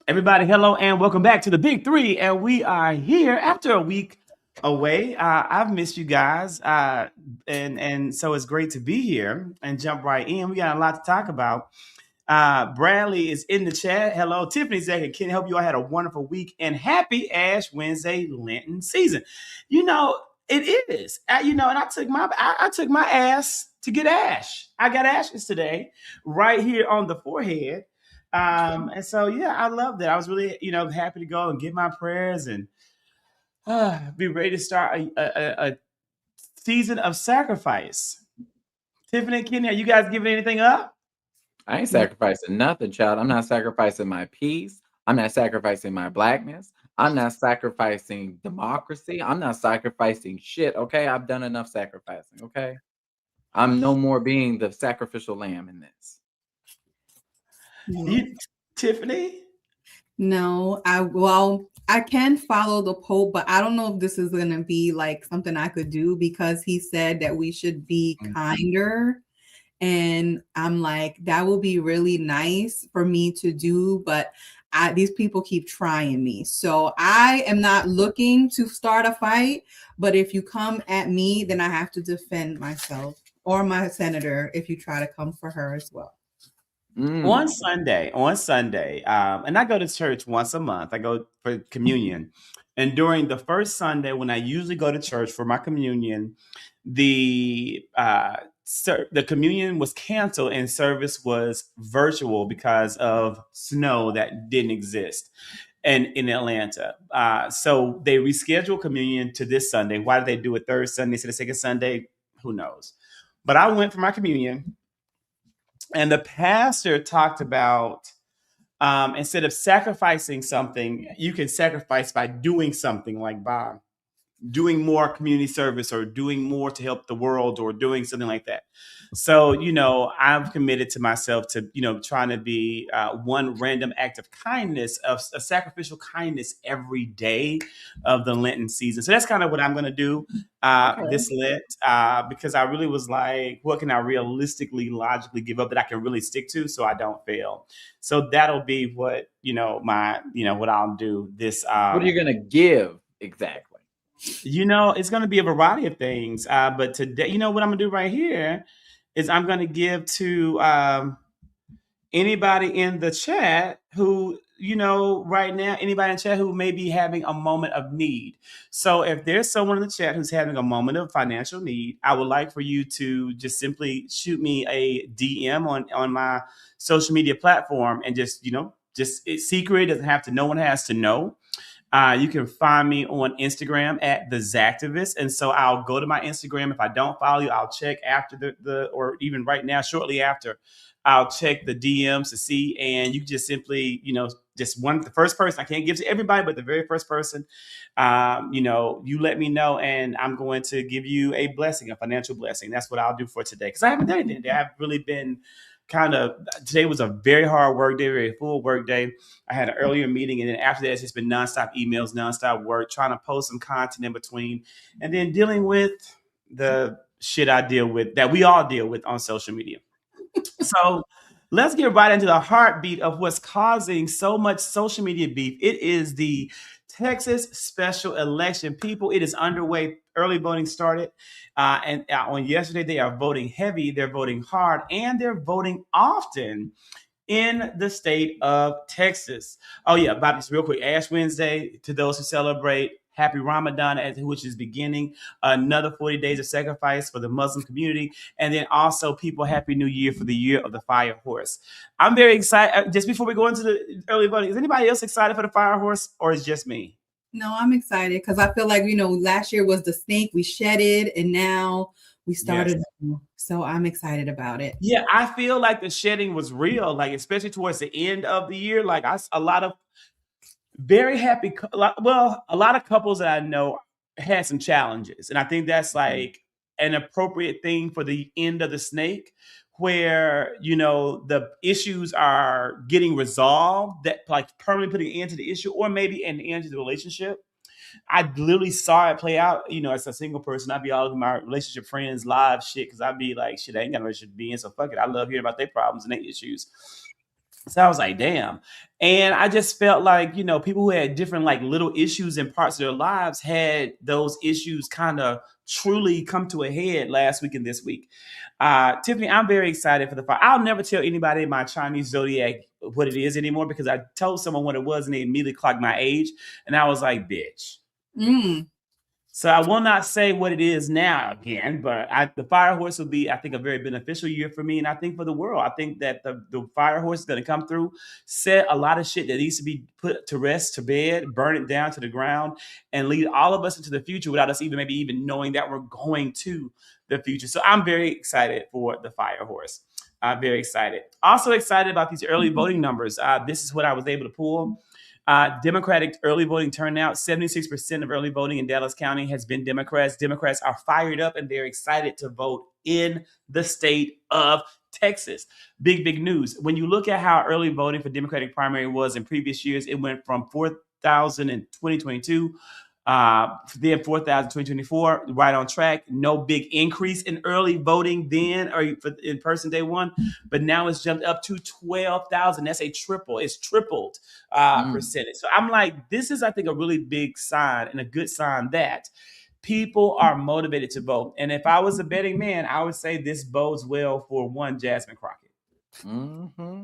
Everybody, hello and welcome back to the Big Three. And we are here after a week away. I've missed you guys, and so it's great to be here and jump right in. We got a lot to talk about. Bradley is in the chat. Hello, Tiffany Zach and Ken. Hope you all had a wonderful week and happy Ash Wednesday Lenten season. You know it is. And I took my ass to get ash. I got ashes today, right here on the forehead. And so yeah, I love that. I was really happy to go and get my prayers and be ready to start a season of sacrifice. Tiffany and Kenny, are you guys giving anything up? I ain't sacrificing nothing, child. I'm not sacrificing my peace. I'm not sacrificing my blackness. I'm not sacrificing democracy. I'm not sacrificing shit. Okay, I've done enough sacrificing. Okay, I'm no more being the sacrificial lamb in this. Tiffany? No, I can follow the Pope, but I don't know if this is gonna be like something I could do because he said that we should be kinder. And I'm like, that would be really nice for me to do, but these people keep trying me. So I am not looking to start a fight, but if you come at me, then I have to defend myself or my senator if you try to come for her as well. On Sunday, and I go to church once a month. I go for communion. And during the first Sunday, when I usually go to church for my communion, the communion was canceled and service was virtual because of snow that didn't exist and in Atlanta. So they rescheduled communion to this Sunday. Why did they do it third Sunday instead of second Sunday? Who knows? But I went for my communion, and the pastor talked about instead of sacrificing something, you can sacrifice by doing something, like by doing more community service or doing more to help the world or doing something like that. So, I've committed to myself to, trying to be one random act of kindness, of a sacrificial kindness every day of the Lenten season. So that's kind of what I'm going to do this Lent because I really was like, what can I realistically, logically give up that I can really stick to so I don't fail? So that'll be what, what I'll do this. What are you going to give exactly? It's going to be a variety of things. But today, what I'm going to do right here is I'm going to give to anybody in the chat who, right now, anybody in the chat who may be having a moment of need. So if there's someone in the chat who's having a moment of financial need, I would like for you to just simply shoot me a DM on my social media platform and just it's secret. It doesn't have to, no one has to know. You can find me on Instagram at the Zactivist. And so I'll go to my Instagram. If I don't follow you, I'll check after or even right now, shortly after, I'll check the DMs to see. And you can just simply, the first person, I can't give to everybody, but the very first person, you let me know and I'm going to give you a blessing, a financial blessing. That's what I'll do for today. Because I haven't done anything today. I've really been today was a very hard work day, very full work day. I had an earlier meeting, and then after that, it's just been nonstop emails, nonstop work, trying to post some content in between, and then dealing with the shit I deal with, that we all deal with on social media. So let's get right into the heartbeat of what's causing so much social media beef. It is the Texas special election. People, it is underway. Early voting started. And on yesterday, they are voting heavy. They're voting hard. And they're voting often in the state of Texas. Oh, yeah. About this real quick. Ash Wednesday, to those who celebrate. Happy Ramadan, which is beginning another 40 days of sacrifice for the Muslim community. And then also people, Happy New Year for the year of the fire horse. I'm very excited. Just before we go into the early voting, is anybody else excited for the fire horse or is it just me? No, I'm excited because I feel like, last year was the snake. We shedded and now we started. Yes. So I'm excited about it. Yeah, I feel like the shedding was real, like especially towards the end of the year. Like a lot of very happy, a lot of couples that I know had some challenges. And I think that's like an appropriate thing for the end of the snake where, the issues are getting resolved, that like permanently putting an end to the issue or maybe an end to the relationship. I literally saw it play out, as a single person. I'd be all over my relationship friends' live shit because I'd be like, shit, I ain't got no relationship to be in, so fuck it. I love hearing about their problems and their issues. So I was like, damn. And I just felt like, people who had different like little issues in parts of their lives had those issues kind of truly come to a head last week and this week. Tiffany, I'm very excited for the fire. I'll never tell anybody my Chinese zodiac what it is anymore because I told someone what it was and they immediately clocked my age. And I was like, bitch. Mm. So I will not say what it is now again, but the Fire Horse will be, I think, a very beneficial year for me, and I think for the world. I think that the Fire Horse is going to come through, set a lot of shit that needs to be put to rest, to bed, burn it down to the ground, and lead all of us into the future without us maybe even knowing that we're going to the future. So I'm very excited for the Fire Horse. I'm very excited. Also excited about these early voting numbers. This is what I was able to pull. Democratic early voting turnout, 76% of early voting in Dallas County has been Democrats. Democrats are fired up and they're excited to vote in the state of Texas. Big, big news. When you look at how early voting for Democratic primary was in previous years, it went from 4,000 in 2022. Then 4,000 2024, right on track. No big increase in early voting then or in person day one, but now it's jumped up to 12,000. That's a triple. It's tripled percentage. So I'm like, this is, I think, a really big sign and a good sign that people are motivated to vote. And if I was a betting man, I would say this bodes well for one Jasmine Crockett. Mm-hmm.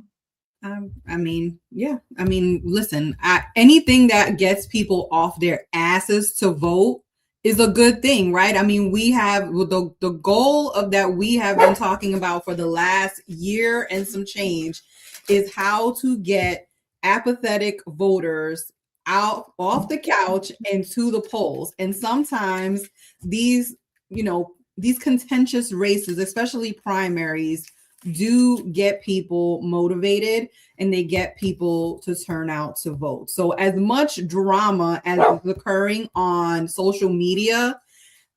I mean, yeah. I mean, listen, anything that gets people off their asses to vote is a good thing, right? I mean, we have the goal of that we have been talking about for the last year and some change is how to get apathetic voters out off the couch and to the polls. And sometimes these contentious races, especially primaries, do get people motivated and they get people to turn out to vote. So as much drama as is occurring on social media,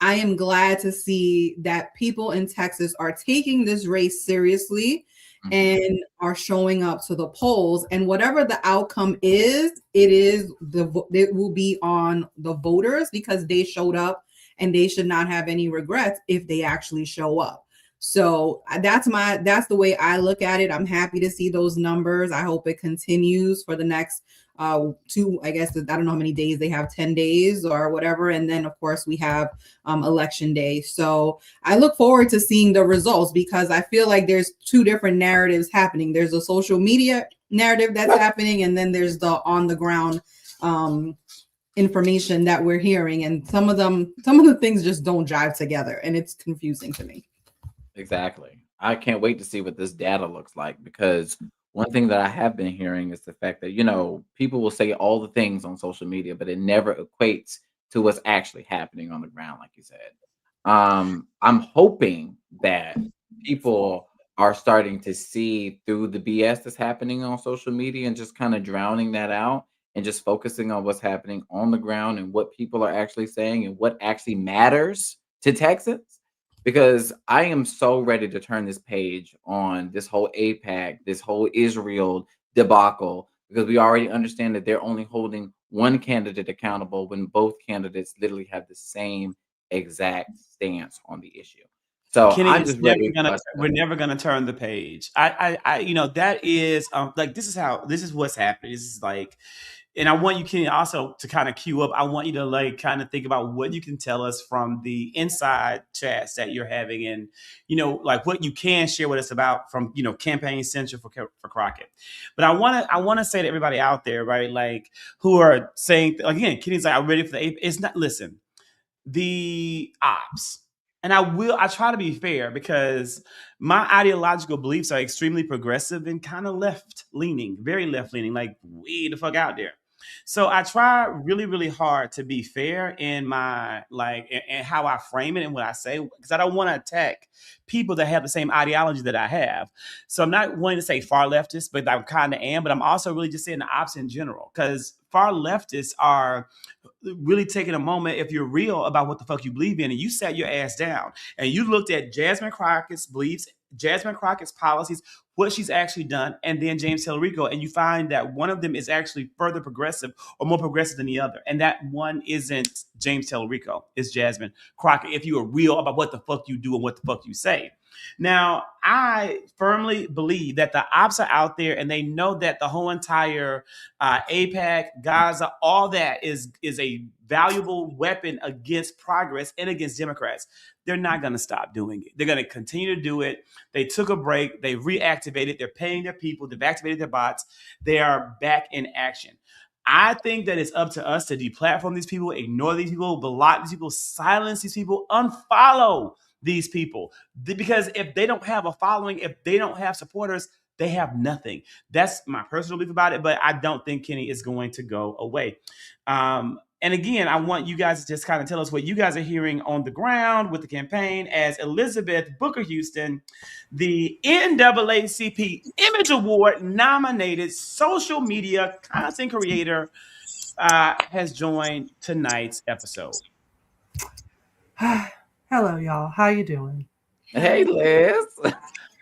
I am glad to see that people in Texas are taking this race seriously and are showing up to the polls. And whatever the outcome is, it will be on the voters because they showed up and they should not have any regrets if they actually show up. So that's the way I look at it. I'm happy to see those numbers. I hope it continues for the next two, I guess, I don't know how many days they have, 10 days or whatever. And then of course we have election day. So I look forward to seeing the results because I feel like there's two different narratives happening. There's a social media narrative that's happening. And then there's the on the ground information that we're hearing. And some of the things just don't jive together. And it's confusing to me. Exactly. I can't wait to see what this data looks like because one thing that I have been hearing is the fact that, people will say all the things on social media, but it never equates to what's actually happening on the ground, like you said. I'm hoping that people are starting to see through the BS that's happening on social media and just kind of drowning that out and just focusing on what's happening on the ground and what people are actually saying and what actually matters to Texans. Because I am so ready to turn this page on this whole APAC, this whole Israel debacle, because we already understand that they're only holding one candidate accountable when both candidates literally have the same exact stance on the issue. So Kenny, I'm just ready. we're never gonna turn the page. That is like this is what's happening. This is like, and I want you, Kenny, also to kind of cue up. I want you to like kind of think about what you can tell us from the inside chats that you're having, and like what you can share with us about from Campaign Central for Crockett. But I want to say to everybody out there, right, like who are saying again, Kenny's like, I'm ready for the. It's not. Listen, the ops. And I try to be fair because my ideological beliefs are extremely progressive and kind of left leaning, very left leaning, like way the fuck out there. So I try really, really hard to be fair in my and how I frame it and what I say, because I don't want to attack people that have the same ideology that I have. So I'm not wanting to say far leftists, but I kind of am. But I'm also really just saying the ops in general, because far leftists are really taking a moment, if you're real about what the fuck you believe in, and you sat your ass down and you looked at Jasmine Crockett's beliefs, Jasmine Crockett's policies, what she's actually done, and then James Tellerico, and you find that one of them is actually further progressive or more progressive than the other. And that one isn't James Tellerico, it's Jasmine Crockett, if you are real about what the fuck you do and what the fuck you say. Now, I firmly believe that the ops are out there and they know that the whole entire APAC, Gaza, all that is a valuable weapon against progress and against Democrats. They're not going to stop doing it. They're going to continue to do it. They took a break. They reactivated. They're paying their people. They've activated their bots. They are back in action. I think that it's up to us to deplatform these people, ignore these people, block these people, silence these people, unfollow these people. Because if they don't have a following, if they don't have supporters, they have nothing. That's my personal belief about it, but I don't think Kenny is going to go away. And again, I want you guys to just kind of tell us what you guys are hearing on the ground with the campaign as Elizabeth Booker Houston, the NAACP Image Award nominated social media content creator, has joined tonight's episode. Hello, y'all. How you doing? Hey, Liz.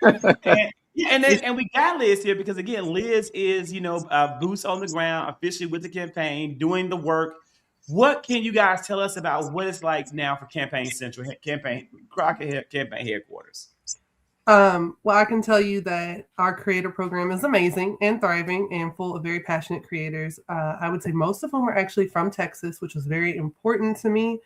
And we got Liz here because, again, Liz is, boots on the ground, officially with the campaign, doing the work. What can you guys tell us about what it's like now for Campaign Central, Crockett Campaign Headquarters? Well, I can tell you that our creator program is amazing and thriving and full of very passionate creators. I would say most of them are actually from Texas, which was very important to me.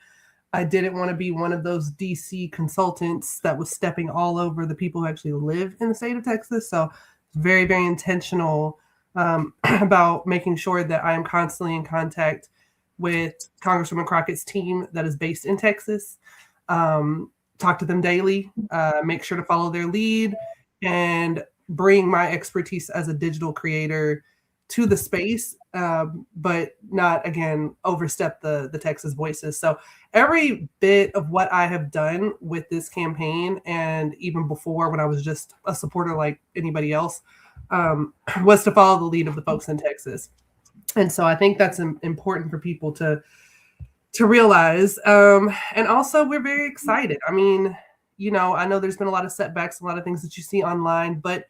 I didn't want to be one of those DC consultants that was stepping all over the people who actually live in the state of Texas. So very, very intentional about making sure that I am constantly in contact with Congresswoman Crockett's team that is based in Texas. Talk to them daily, make sure to follow their lead, and bring my expertise as a digital creator to the space, but not, again, overstep the Texas voices. So every bit of what I have done with this campaign, and even before when I was just a supporter like anybody else, was to follow the lead of the folks in Texas. And so I think that's important for people to realize. And also, we're very excited. I mean, I know there's been a lot of setbacks, a lot of things that you see online, but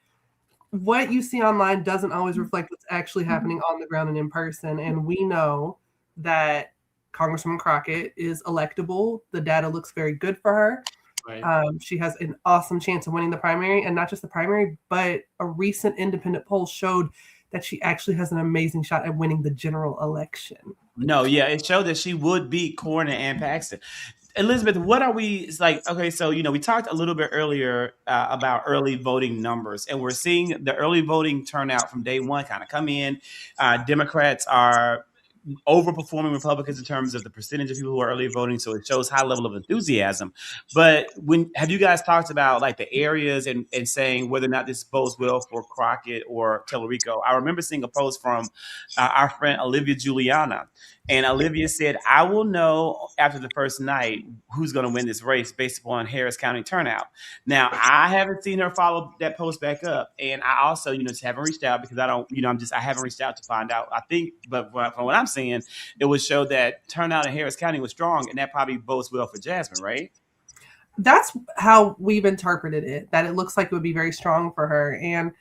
what you see online doesn't always reflect what's actually happening on the ground and in person. And we know that Congresswoman Crockett is electable. The data looks very good for her. Right. She has an awesome chance of winning the primary, and not just the primary, but a recent independent poll showed that she actually has an amazing shot at winning the general election. No, yeah, it showed that she would beat Coroner and Paxton. Elizabeth, what are we like? Okay, so we talked a little bit earlier about early voting numbers, and we're seeing the early voting turnout from day one kind of come in. Democrats are overperforming Republicans in terms of the percentage of people who are early voting, so it shows high level of enthusiasm. But have you guys talked about like the areas and saying whether or not this bodes well for Crockett or Tellerico? I remember seeing a post from our friend Olivia Juliana, and Olivia said, "I will know after the first night who's going to win this race based upon Harris County turnout." Now, I haven't seen her follow that post back up, and I also, just haven't reached out because I don't, I haven't reached out to find out. I think, but from what I'm seeing, it would show that turnout in Harris County was strong, and that probably bodes well for Jasmine, right? That's how we've interpreted it, that it looks like it would be very strong for her. And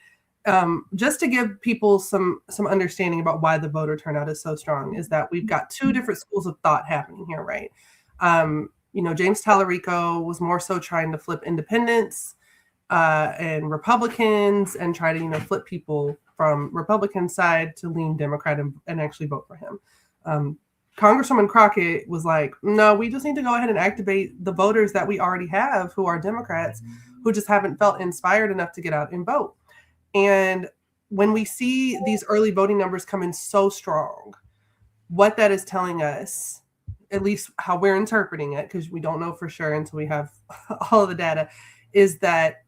just to give people some understanding about why the voter turnout is so strong is that we've got two different schools of thought happening here, right? James Tallarico was more so trying to flip independents and Republicans and try to, flip people from Republican side to lean Democrat and actually vote for him. Congresswoman Crockett was like, no, we just need to go ahead and activate the voters that we already have who are Democrats who just haven't felt inspired enough to get out and vote. And when we see these early voting numbers come in so strong, what that is telling us, at least how we're interpreting it, because we don't know for sure until we have all of the data, is that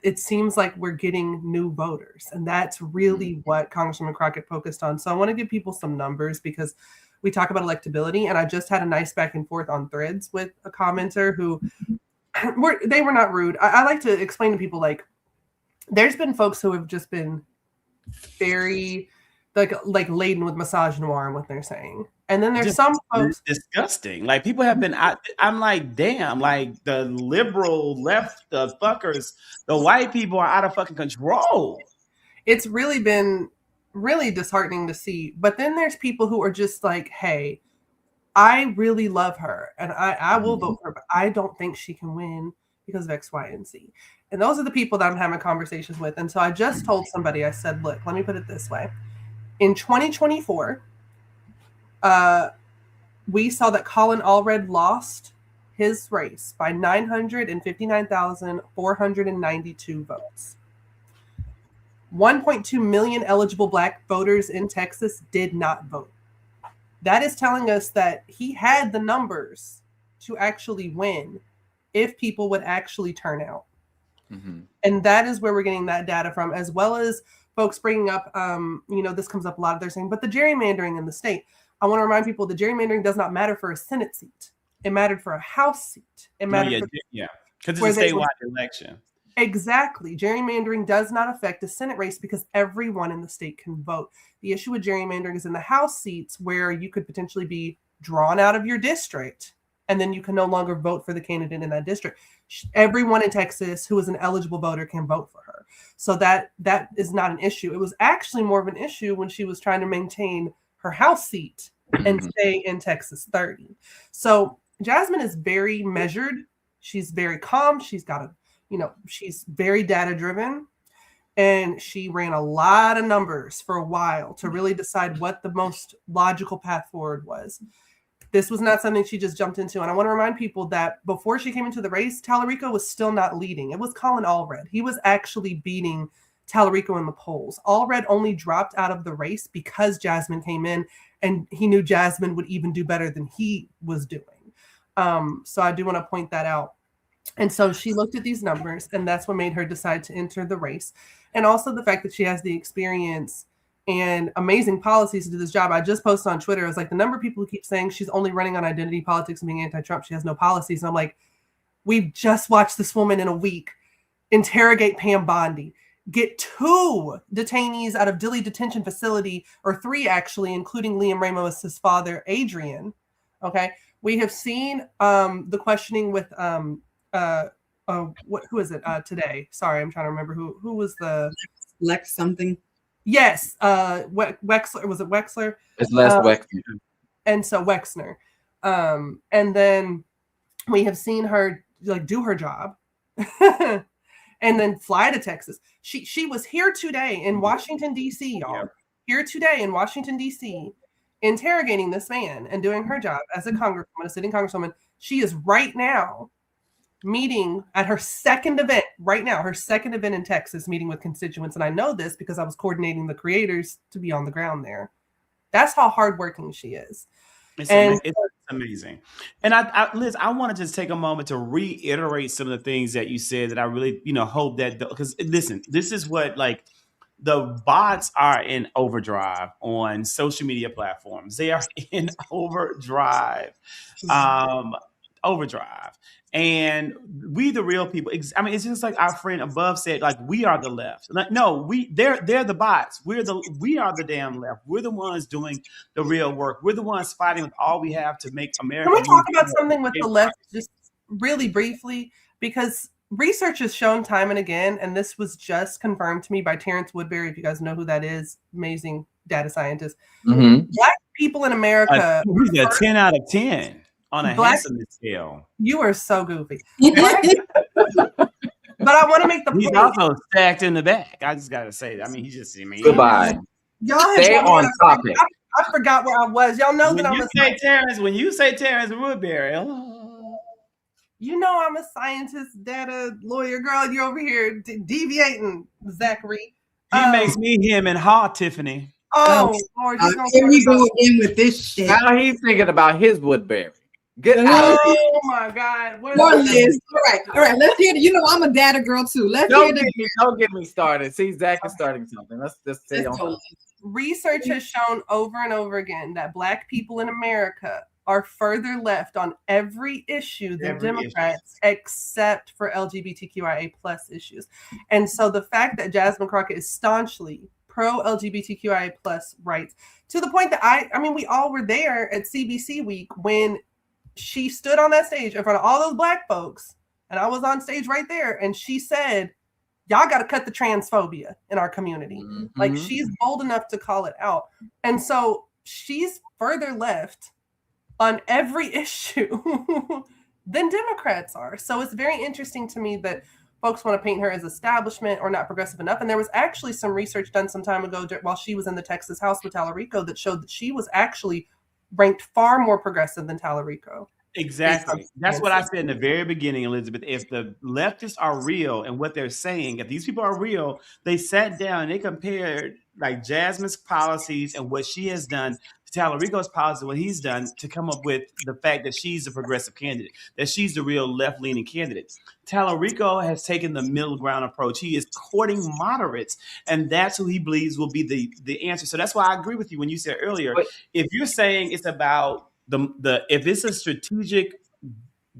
it seems like we're getting new voters. And that's really what Congresswoman Crockett focused on. So I want to give people some numbers because we talk about electability. And I just had a nice back and forth on Threads with a commenter who they were not rude. I like to explain to people, like, there's been folks who have just been very like laden with misogynoir in what they're saying. And then there's just some folks disgusting. Like, people have been, I'm like, damn, like the liberal left, the fuckers, the white people are out of fucking control. It's really been really disheartening to see. But then there's people who are just like, hey, I really love her and I will vote for her, but I don't think she can win because of X, Y, and Z. And those are the people that I'm having conversations with. And so I just told somebody, I said, look, let me put it this way. In 2024, we saw that Colin Allred lost his race by 959,492 votes. 1.2 million eligible Black voters in Texas did not vote. That is telling us that he had the numbers to actually win if people would actually turn out. Mm-hmm. And that is where we're getting that data from, as well as folks bringing up, this comes up a lot. They're saying, but the gerrymandering in the state. I want to remind people the gerrymandering does not matter for a Senate seat. It mattered for a House seat. It mattered because it's a statewide election. Exactly. Gerrymandering does not affect a Senate race because everyone in the state can vote. The issue with gerrymandering is in the House seats where you could potentially be drawn out of your district and then you can no longer vote for the candidate in that district. Everyone in Texas who is an eligible voter can vote for her. So that is not an issue. It was actually more of an issue when she was trying to maintain her House seat and stay in Texas 30. So Jasmine is very measured. She's very calm. She's very data driven, and she ran a lot of numbers for a while to really decide what the most logical path forward was. This was not something she just jumped into. And I want to remind people that before she came into the race, Tallarico was still not leading. It was Colin Allred. He was actually beating Tallarico in the polls. Allred only dropped out of the race because Jasmine came in, and he knew Jasmine would even do better than he was doing. So I do want to point that out. And so she looked at these numbers, and that's what made her decide to enter the race. And also the fact that she has the experience and amazing policies to do this job. I just posted on Twitter. It was like the number of people who keep saying she's only running on identity politics and being anti-Trump. She has no policies. And I'm like, we've just watched this woman in a week interrogate Pam Bondi, get 2 detainees out of Dilley Detention Facility, or 3 actually, including Liam Ramos' father, Adrian. Okay. We have seen the questioning with who is it today? Sorry, I'm trying to remember who was the Lex something. Yes, Wexler. Was it Wexler? It's Les Wexner. And so Wexner. And then we have seen her do her job and then fly to Texas. She was here today in Washington, D.C., y'all. Yeah. Here today in Washington, D.C., interrogating this man and doing her job as a congresswoman, a sitting congresswoman. She is right now meeting at her second event in Texas, meeting with constituents. And I know this because I was coordinating the creators to be on the ground there. That's how hardworking she is. It's amazing. And Liz, I want to just take a moment to reiterate some of the things that you said that I really, hope that, because listen, this is what the bots are in overdrive on social media platforms. They are in overdrive. And we, the real people, it's just like our friend above said, we are the left. No, they're the bots. We are the damn left. We're the ones doing the real work. We're the ones fighting with all we have to make America. Can we talk about something with the left just really briefly? Because research has shown time and again, and this was just confirmed to me by Terrence Woodbury, if you guys know who that is, amazing data scientist. Mm-hmm. Black people in America. He's a 10 out of 10. On a handsomeness scale. You are so goofy. But I want to make the point. He's also stacked in the back. I just got to say that. Goodbye. Y'all stay on topic. I forgot where I was. Y'all know that when you say Terrence Woodbury. You know I'm a scientist, data lawyer, girl. You're over here deviating, Zachary. He makes me him and hot Tiffany. Oh, Lord. Here we go again with this shit. Now he's thinking about his Woodbury. Get out. Oh my God. More Liz. All right. Let's hear it. I'm a data girl too. Don't get me started. See, Zach is starting something. Let's just say on. Research has shown over and over again that Black people in America are further left on every issue than Democrats, except for LGBTQIA+ issues. And so the fact that Jasmine Crockett is staunchly pro-LGBTQIA+ rights, to the point that we all were there at CBC week when she stood on that stage in front of all those Black folks, and I was on stage right there, and she said, y'all got to cut the transphobia in our community. Mm-hmm. She's bold enough to call it out. And so she's further left on every issue than Democrats are. So it's very interesting to me that folks want to paint her as establishment or not progressive enough. And there was actually some research done some time ago while she was in the Texas House with Tallarico that showed that she was actually ranked far more progressive than Tallarico. Exactly. That's what I said in the very beginning, Elizabeth. If the leftists are real and what they're saying, if these people are real, they sat down and they compared like Jasmine's policies and what she has done to Tallarico's policy, what he's done to come up with the fact that she's a progressive candidate, that she's the real left-leaning candidate. Tallarico has taken the middle ground approach. He is courting moderates, and that's who he believes will be the answer. So that's why I agree with you when you said earlier, if you're saying it's about if it's a strategic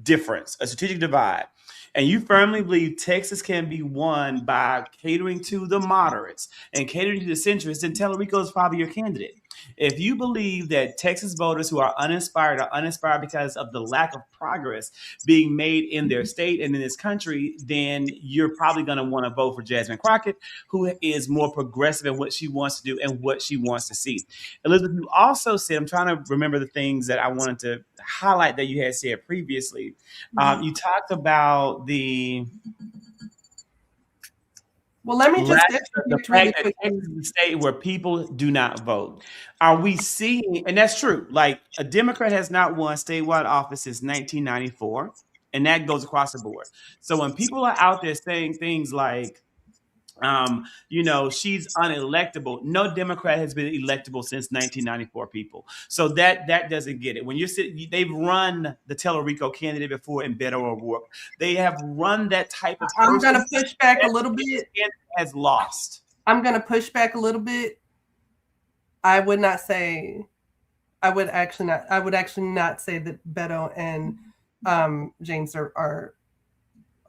difference, a strategic divide, and you firmly believe Texas can be won by catering to the moderates and catering to the centrists, then Tallarico is probably your candidate. If you believe that Texas voters who are uninspired because of the lack of progress being made in their state and in this country, then you're probably going to want to vote for Jasmine Crockett, who is more progressive in what she wants to do and what she wants to see. Elizabeth, you also said, I'm trying to remember the things that I wanted to highlight that you had said previously. You talked about the let me just the fact that Texas is a state where people do not vote. Are we seeing, and that's true, like a Democrat has not won statewide office since 1994, and that goes across the board. So when people are out there saying things like, she's unelectable. No Democrat has been electable since 1994, people. So that doesn't get it. When you're sitting, they've run the Tellerico candidate before in Beto O'Rourke. They have run that type of person. I'm going to push back a little bit. Has lost. I'm going to push back a little bit. I would actually not say that Beto and James are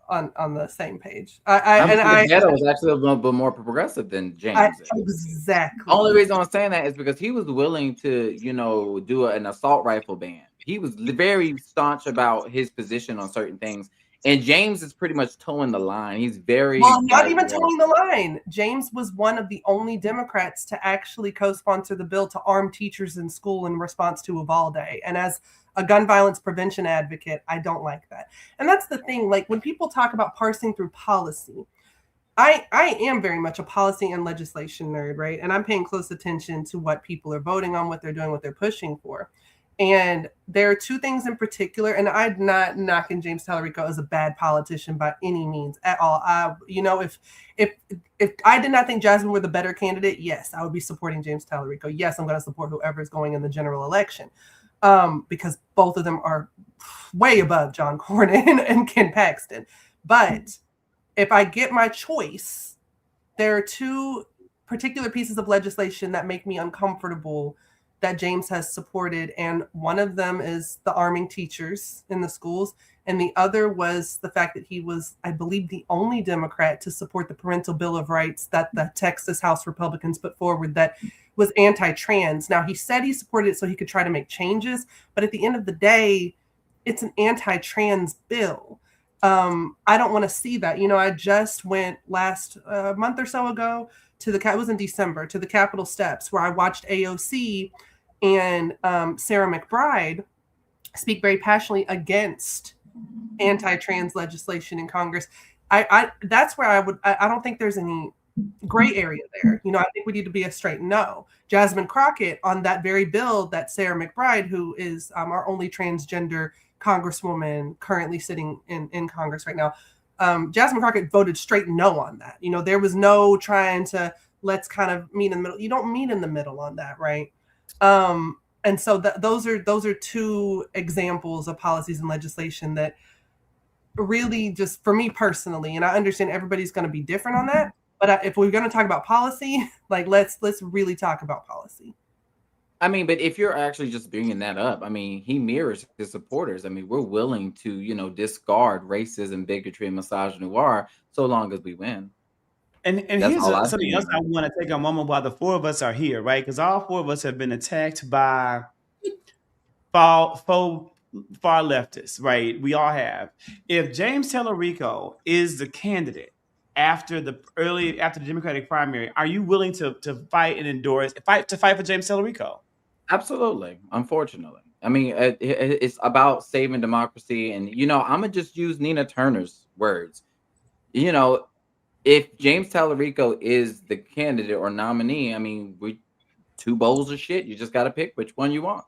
on the same page. Beto was actually a little bit more progressive than James. Exactly. The only reason I'm saying that is because he was willing to, do an assault rifle ban. He was very staunch about his position on certain things. And James is pretty much towing the line. He's not even towing the line. James was one of the only Democrats to actually co-sponsor the bill to arm teachers in school in response to Uvalde. And as a gun violence prevention advocate, I don't like that. And that's the thing. Like when people talk about parsing through policy, I am very much a policy and legislation nerd, right? And I'm paying close attention to what people are voting on, what they're doing, what they're pushing for. And there are two things in particular, and I'm not knocking James Tallarico as a bad politician by any means at all. If I did not think Jasmine were the better candidate, yes, I would be supporting James Tallarico. Yes, I'm going to support whoever is going in the general election, because both of them are way above John Cornyn and Ken Paxton. But if I get my choice, there are two particular pieces of legislation that make me uncomfortable that James has supported. And one of them is the arming teachers in the schools. And the other was the fact that he was, I believe, the only Democrat to support the Parental Bill of Rights that the Texas House Republicans put forward that was anti-trans. Now, he said he supported it so he could try to make changes. But at the end of the day, it's an anti-trans bill. I don't want to see that. I just went last month or so ago it was in December, to the Capitol steps where I watched AOC and Sarah McBride speak very passionately against anti-trans legislation in Congress. That's where I don't think there's any gray area there. I think we need to be a straight no. Jasmine Crockett on that very bill that Sarah McBride, who is our only transgender congresswoman currently sitting in Congress right now, Jasmine Crockett voted straight no on that. There was no trying to let's kind of meet in the middle. You don't meet in the middle on that, right? And so those are two examples of policies and legislation that really, just for me personally, and I understand everybody's going to be different on that, but if we're going to talk about policy, like let's really talk about policy. I mean, but if you're actually just bringing that up, he mirrors his supporters. We're willing to, discard racism, bigotry, and misogynoir so long as we win. And here's something else I want to take a moment while the four of us are here, right? Because all four of us have been attacked by far leftists, right? We all have. If James Tallarico is the candidate after the Democratic primary, are you willing to fight and fight for James Tallarico? Absolutely, unfortunately. I mean, it's about saving democracy. And, I'm going to just use Nina Turner's words. If James Tallarico is the candidate or nominee, I mean, we two bowls of shit. You just got to pick which one you want.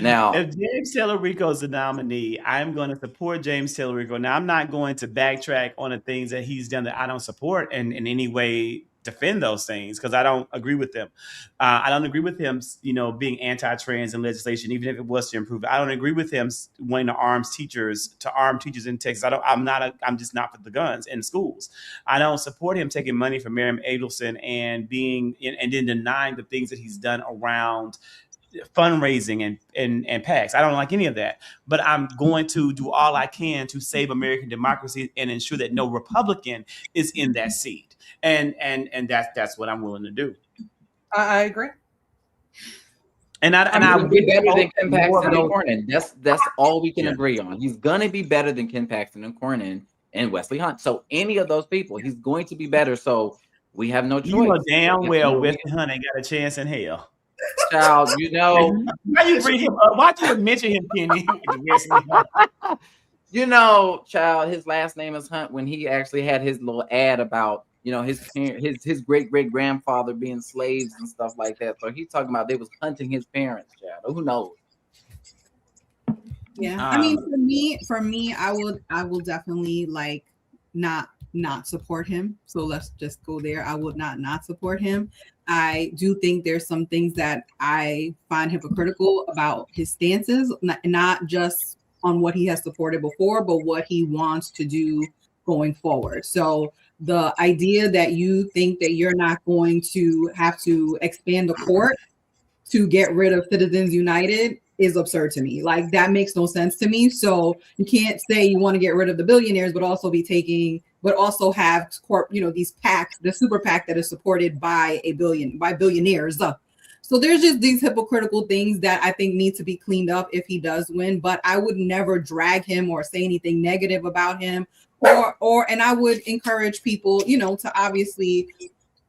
Now, if James Tallarico is the nominee, I'm going to support James Tallarico. Now, I'm not going to backtrack on the things that he's done that I don't support and in any way defend those things because I don't agree with them. I don't agree with him, being anti-trans in legislation, even if it was to improve it. I don't agree with him wanting to arm teachers in Texas. I'm just not for the guns in schools. I don't support him taking money from Miriam Adelson and then denying the things that he's done around fundraising and PACs. I don't like any of that, but I'm going to do all I can to save American democracy and ensure that no Republican is in that seat. And that's what I'm willing to do. I agree. And I would be better than Ken Paxton and Cornyn. That's all we can agree on. He's gonna be better than Ken Paxton and Cornyn and Wesley Hunt. So any of those people, he's going to be better. So we have no choice. You know damn well Wesley Hunt ain't got a chance in hell. Child, why you bring him up? Why'd you mention him, Kenny? Child, his last name is Hunt. When he actually had his little ad about his great great grandfather being slaves and stuff like that. So he's talking about they was hunting his parents, child. Who knows? Yeah, I mean, for me, I will definitely not support him. So let's just go there. I would not support him. I do think there's some things that I find hypocritical about his stances, not just on what he has supported before, but what he wants to do going forward. So the idea that you think that you're not going to have to expand the court to get rid of Citizens United is absurd to me. Like, that makes no sense to me. So you can't say you want to get rid of the billionaires, but also have these PACs, the super PAC that is supported by billionaires. So there's just these hypocritical things that I think need to be cleaned up if he does win. But I would never drag him or say anything negative about him, and I would encourage people, to obviously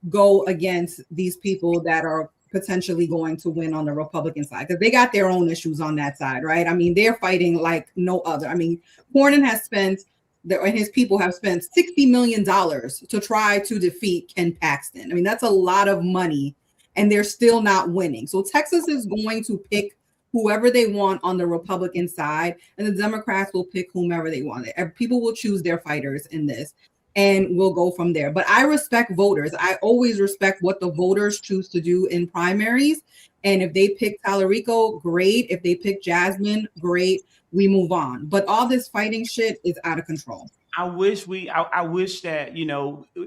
go against these people that are potentially going to win on the Republican side, because they got their own issues on that side, right? I mean, they're fighting like no other. I mean, Cornyn has spent, and his people have spent $60 million to try to defeat Ken Paxton. I mean, that's a lot of money, and they're still not winning. So Texas is going to pick whoever they want on the Republican side, and the Democrats will pick whomever they want. People will choose their fighters in this, and we'll go from there. But I respect voters. I always respect what the voters choose to do in primaries. And if they pick Tallarico, great. If they pick Jasmine, great. We move on. But all this fighting shit is out of control. I wish that,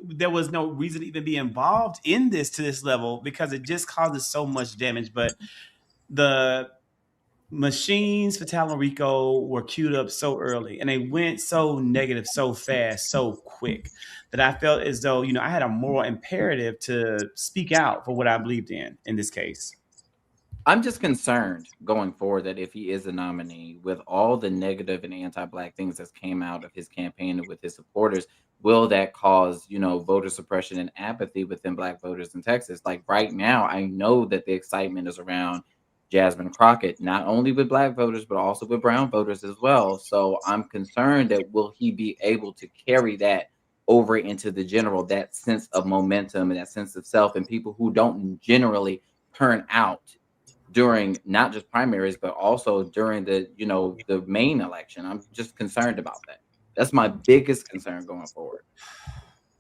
there was no reason to even be involved in this to this level, because it just causes so much damage. But the machines for Tallarico were queued up so early, and they went so negative so fast, so quick, that I felt as though, I had a moral imperative to speak out for what I believed in this case. I'm just concerned going forward that if he is a nominee, with all the negative and anti-Black things that came out of his campaign and with his supporters, will that cause, voter suppression and apathy within Black voters in Texas? Like right now, I know that the excitement is around Jasmine Crockett, not only with Black voters, but also with brown voters as well. So I'm concerned that will he be able to carry that over into the general, that sense of momentum and that sense of self, and people who don't generally turn out during not just primaries, but also during the main election. I'm just concerned about that. That's my biggest concern going forward.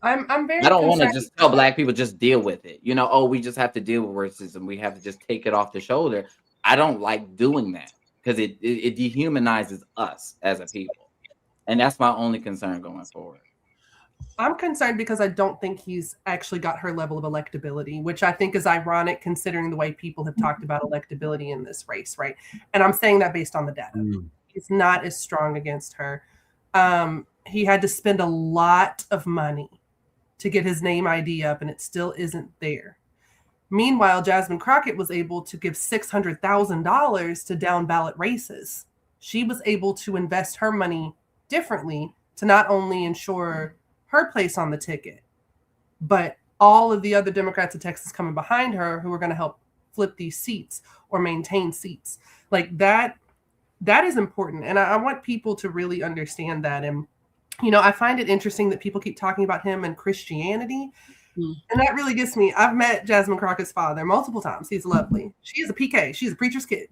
I'm very. I don't want to just tell Black people just deal with it. We just have to deal with racism. We have to just take it off the shoulder. I don't like doing that because it dehumanizes us as a people, and that's my only concern going forward. I'm concerned because I don't think he's actually got her level of electability, which I think is ironic considering the way people have talked about electability in this race, right? And I'm saying that based on the data. He's not as strong against her. He had to spend a lot of money to get his name ID up, and it still isn't there. Meanwhile, Jasmine Crockett was able to give $600,000 to down ballot races. She was able to invest her money differently to not only ensure her place on the ticket, but all of the other Democrats in Texas coming behind her who are going to help flip these seats or maintain seats. Like that is important. And I want people to really understand that. And, I find it interesting that people keep talking about him and Christianity. And that really gets me. I've met Jasmine Crockett's father multiple times. He's lovely. She is a PK. She's a preacher's kid.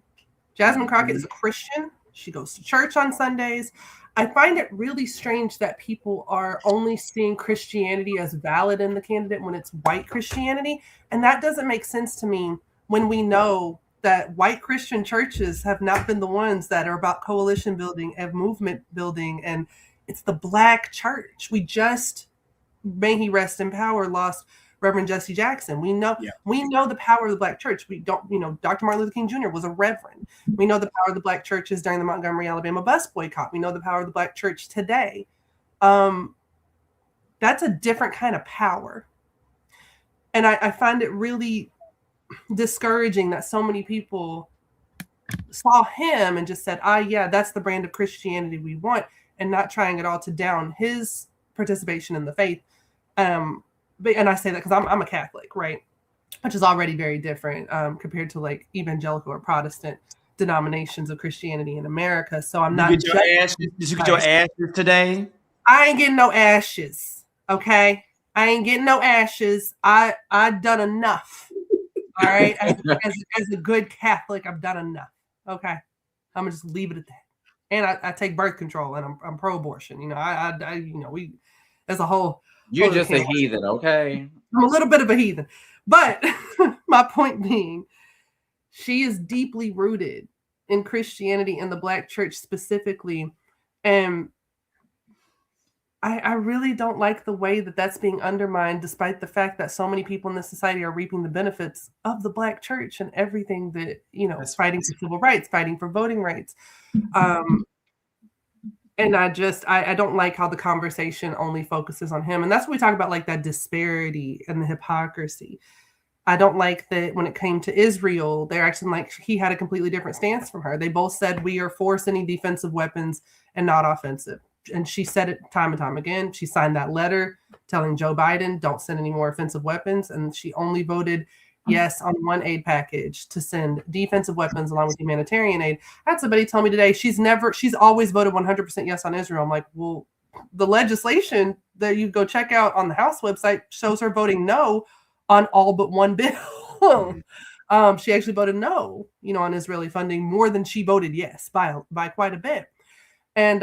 Jasmine Crockett is a Christian. She goes to church on Sundays. I find it really strange that people are only seeing Christianity as valid in the candidate when it's white Christianity. And that doesn't make sense to me when we know that white Christian churches have not been the ones that are about coalition building and movement building. And it's the Black church. We just, may he rest in power, lost Reverend Jesse Jackson. We know the power of the Black church. We don't, Dr. Martin Luther King Jr. was a reverend. We know the power of the Black churches during the Montgomery, Alabama bus boycott. We know the power of the Black church today. That's a different kind of power. And I find it really discouraging that so many people saw him and just said, yeah, that's the brand of Christianity we want, and not trying at all to down his participation in the faith. And I say that because I'm a Catholic, right? Which is already very different compared to like evangelical or Protestant denominations of Christianity in America. So I'm not. Did you get your ashes today? I ain't getting no ashes. Okay, I ain't getting no ashes. I done enough. All right, as a good Catholic, I've done enough. Okay, I'm gonna just leave it at that. And I take birth control, and I'm pro-abortion. We as a whole. You're just a heathen, okay? I'm a little bit of a heathen. But my point being, she is deeply rooted in Christianity and the Black church specifically. And I really don't like the way that that's being undermined, despite the fact that so many people in this society are reaping the benefits of the Black church and everything that, fighting for civil rights, fighting for voting rights. And I don't like how the conversation only focuses on him. And that's what we talk about, like that disparity and the hypocrisy. I don't like that when it came to Israel, they're acting like he had a completely different stance from her. They both said, we are for sending defensive weapons and not offensive. And she said it time and time again. She signed that letter telling Joe Biden, don't send any more offensive weapons. And she only voted yes on one aid package to send defensive weapons along with humanitarian aid. I had somebody tell me today she's always voted 100% yes on Israel. I'm like, well, the legislation that you go check out on the House website shows her voting no on all but one bill. She actually voted no, on Israeli funding more than she voted yes by quite a bit. And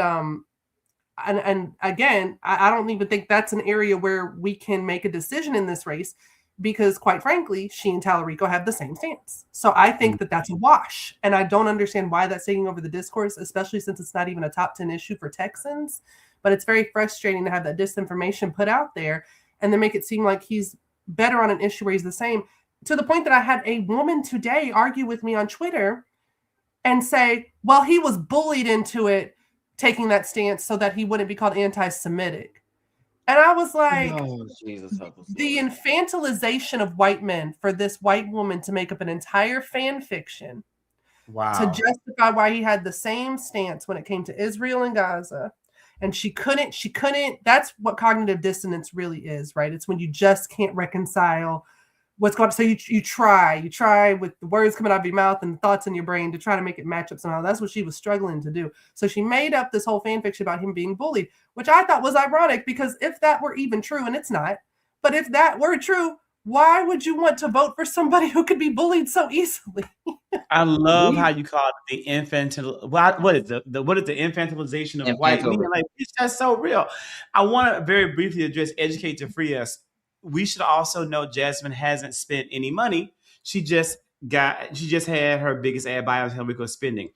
again, I don't even think that's an area where we can make a decision in this race, because quite frankly, she and Tallarico have the same stance. So I think that that's a wash. And I don't understand why that's taking over the discourse, especially since it's not even a top 10 issue for Texans. But it's very frustrating to have that disinformation put out there and then make it seem like he's better on an issue where he's the same, to the point that I had a woman today argue with me on Twitter and say, well, he was bullied into it, taking that stance so that he wouldn't be called anti-Semitic. And I was like, Jesus, help us. The infantilization of white men for this white woman to make up an entire fan fiction to justify why he had the same stance when it came to Israel and Gaza. And she couldn't, that's what cognitive dissonance really is, right? It's when you just can't reconcile what's going on. So you try with the words coming out of your mouth and the thoughts in your brain to try to make it match up somehow. That's what she was struggling to do. So she made up this whole fan fiction about him being bullied, which I thought was ironic, because if that were even true, and it's not, but if that were true, why would you want to vote for somebody who could be bullied so easily? I love how you call it the what is the infantilization of white men? Like, it's just so real. I want to very briefly address educate to free us. We should also know Jasmine hasn't spent any money. She just had her biggest ad buy on Tallarico spending.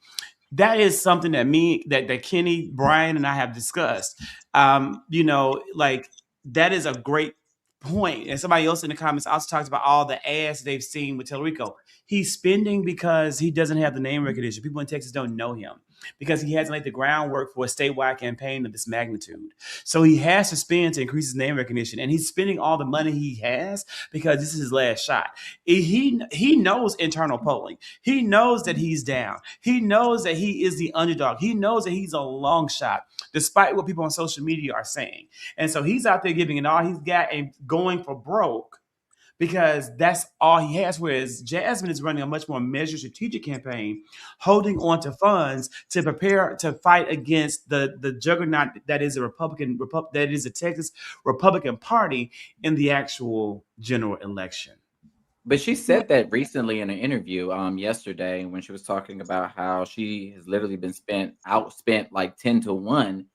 That is something that Kenny, Brian, and I have discussed. Like, that is a great point. And somebody else in the comments also talks about all the ads they've seen with Tallarico. He's spending because he doesn't have the name recognition. People in Texas don't know him because he hasn't laid the groundwork for a statewide campaign of this magnitude. So he has to spend to increase his name recognition, and he's spending all the money he has because this is his last shot. He knows internal polling. He knows that he's down. He knows that he is the underdog. He knows that he's a long shot, despite what people on social media are saying. And so he's out there giving it all he's got and going for broke because that's all he has. Whereas Jasmine is running a much more measured strategic campaign, holding on to funds to prepare to fight against the juggernaut that is that is a Texas Republican Party in the actual general election. But she said that recently in an interview yesterday when she was talking about how she has literally been outspent like 10 to 1.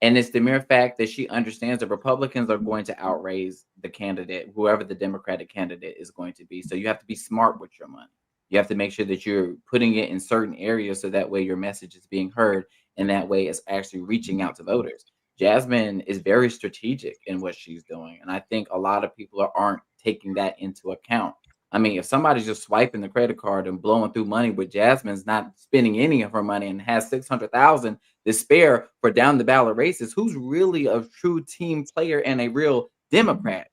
And it's the mere fact that she understands the Republicans are going to outraise the candidate, whoever the Democratic candidate is going to be. So you have to be smart with your money. You have to make sure that you're putting it in certain areas so that way your message is being heard and that way it's actually reaching out to voters. Jasmine is very strategic in what she's doing. And I think a lot of people aren't taking that into account. I mean, if somebody's just swiping the credit card and blowing through money, with Jasmine's not spending any of her money and has 600,000 to spare for down the ballot races, who's really a true team player and a real Democrat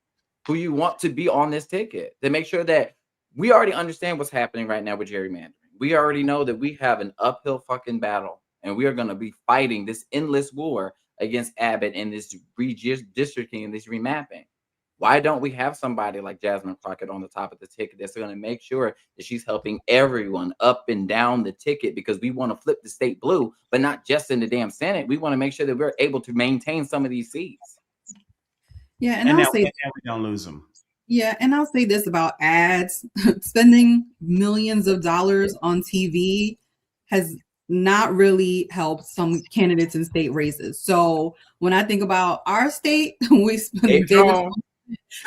who you want to be on this ticket to make sure that we already understand what's happening right now with gerrymandering. We already know that we have an uphill fucking battle and we are going to be fighting this endless war against Abbott and this redistricting and this remapping. Why don't we have somebody like Jasmine Crockett on the top of the ticket that's going to make sure that she's helping everyone up and down the ticket, because we want to flip the state blue, but not just in the damn Senate. We want to make sure that we're able to maintain some of these seats. Yeah, and I'll say we don't lose them. Yeah, and I'll say this about ads. Spending millions of dollars on TV has not really helped some candidates in state races. So when I think about our state, we spend $6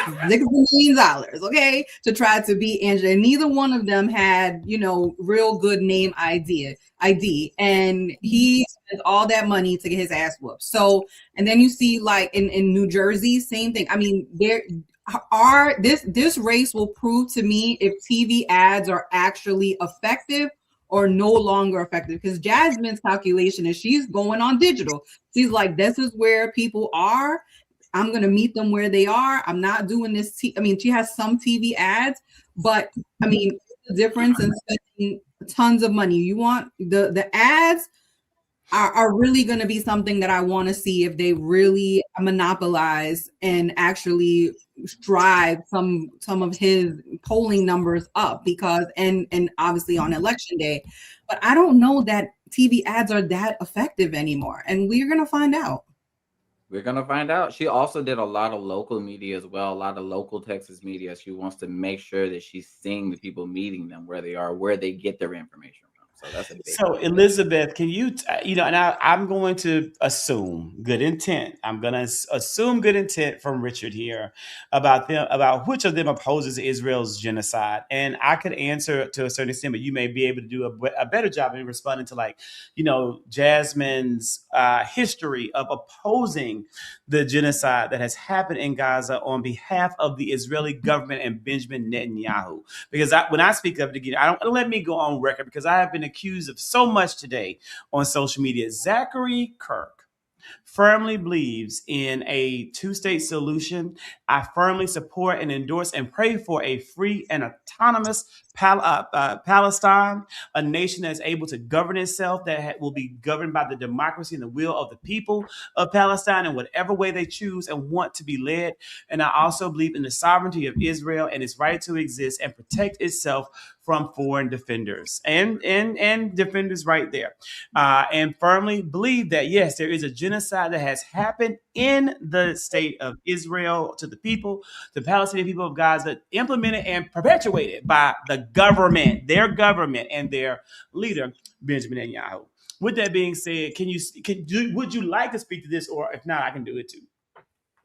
million, okay, to try to beat Angela. And neither one of them had, real good name ID. And he spent all that money to get his ass whooped. So, and then you see like in New Jersey, same thing. I mean, this race will prove to me if TV ads are actually effective or no longer effective, because Jasmine's calculation is she's going on digital. She's like, this is where people are. I'm going to meet them where they are. I'm not doing this. She has some TV ads, but I mean, the difference in spending tons of money. You want the ads are really going to be something that I want to see if they really monopolize and actually drive some of his polling numbers up, because and obviously on election day. But I don't know that TV ads are that effective anymore, and we're going to find out. We're going to find out. She also did a lot of local media as well, a lot of local Texas media. She wants to make sure that she's seeing the people, meeting them where they are, where they get their information from. So that's a big thing. Elizabeth, can you, and I'm going to assume good intent. I'm going to assume good intent from Richard here about which of them opposes Israel's genocide. And I could answer to a certain extent, but you may be able to do a better job in responding to Jasmine's history of opposing the genocide that has happened in Gaza on behalf of the Israeli government and Benjamin Netanyahu. Because when I speak of it again, don't let me go on record, because I have been accused of so much today on social media. Zachary Kirk firmly believes in a two-state solution. I firmly support and endorse and pray for a free and autonomous Palestine, a nation that's able to govern itself, that will be governed by the democracy and the will of the people of Palestine in whatever way they choose and want to be led. And I also believe in the sovereignty of Israel and its right to exist and protect itself from foreign defenders and defenders right there. And firmly believe that, yes, there is a genocide that has happened in the state of Israel to the people, the Palestinian people of Gaza, implemented and perpetuated by the government, their government and their leader, Benjamin Netanyahu. With that being said, would you like to speak to this, or if not, I can do it too?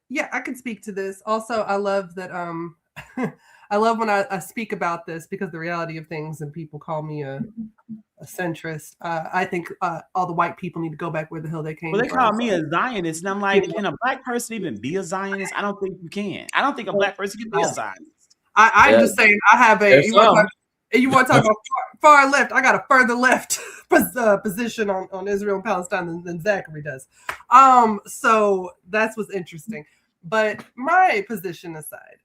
Yeah, I can speak to this. Also, I love that I love when I speak about this, because the reality of things, and people call me a centrist. I think all the white people need to go back where the hell they came from. Well, they call me a Zionist, and I'm like, can a black person even be a Zionist? I don't think you can. I don't think a black person can be a Zionist. I'm just saying, I have you want to talk about far left? I got a further left position on Israel and Palestine than Zachary does. So that's what's interesting. But my position aside,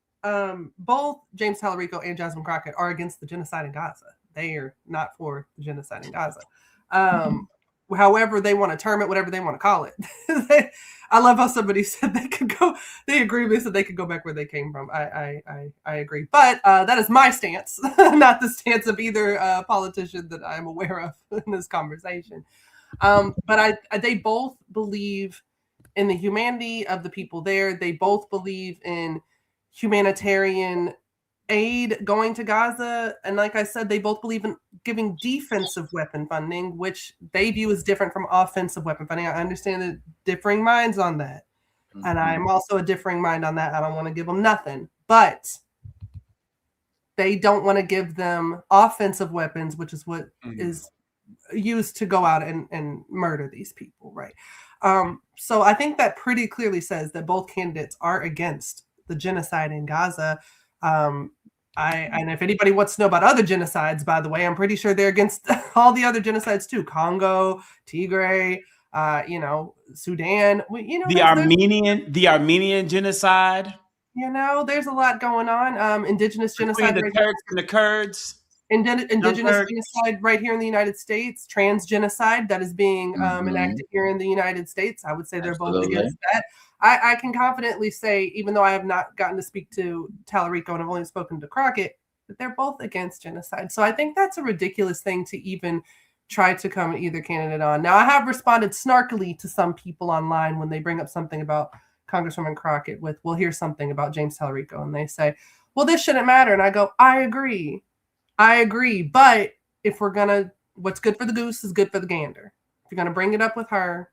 both James Tallarico and Jasmine Crockett are against the genocide in Gaza. They are not for the genocide in Gaza. however they want to term it, whatever they want to call it. I love how somebody said they agree with that they could go back where they came from. I agree. But that is my stance, not the stance of either politician that I'm aware of in this conversation. But they both believe in the humanity of the people there. They both believe in humanitarian aid going to Gaza. And like I said, they both believe in giving defensive weapon funding, which they view as different from offensive weapon funding. I understand the differing minds on that. Mm-hmm. And I'm also a differing mind on that. I don't want to give them nothing. But they don't want to give them offensive weapons, which is what is used to go out and murder these people, right? So I think that pretty clearly says that both candidates are against the genocide in Gaza. And if anybody wants to know about other genocides, by the way, I'm pretty sure they're against all the other genocides too. Congo, Tigray, Sudan. The Armenian genocide. There's a lot going on. Indigenous genocide. Between the Turks and the Kurds. Indigenous genocide right here in the United States, trans genocide that is being enacted here in the United States. I would say they're both against that. I can confidently say, even though I have not gotten to speak to Tallarico and I've only spoken to Crockett, that they're both against genocide. So I think that's a ridiculous thing to even try to come at either candidate on. Now, I have responded snarkily to some people online when they bring up something about Congresswoman Crockett with, well, here's something about James Tallarico. And they say, well, this shouldn't matter. And I go, I agree. But if we're going to, what's good for the goose is good for the gander. If you're going to bring it up with her,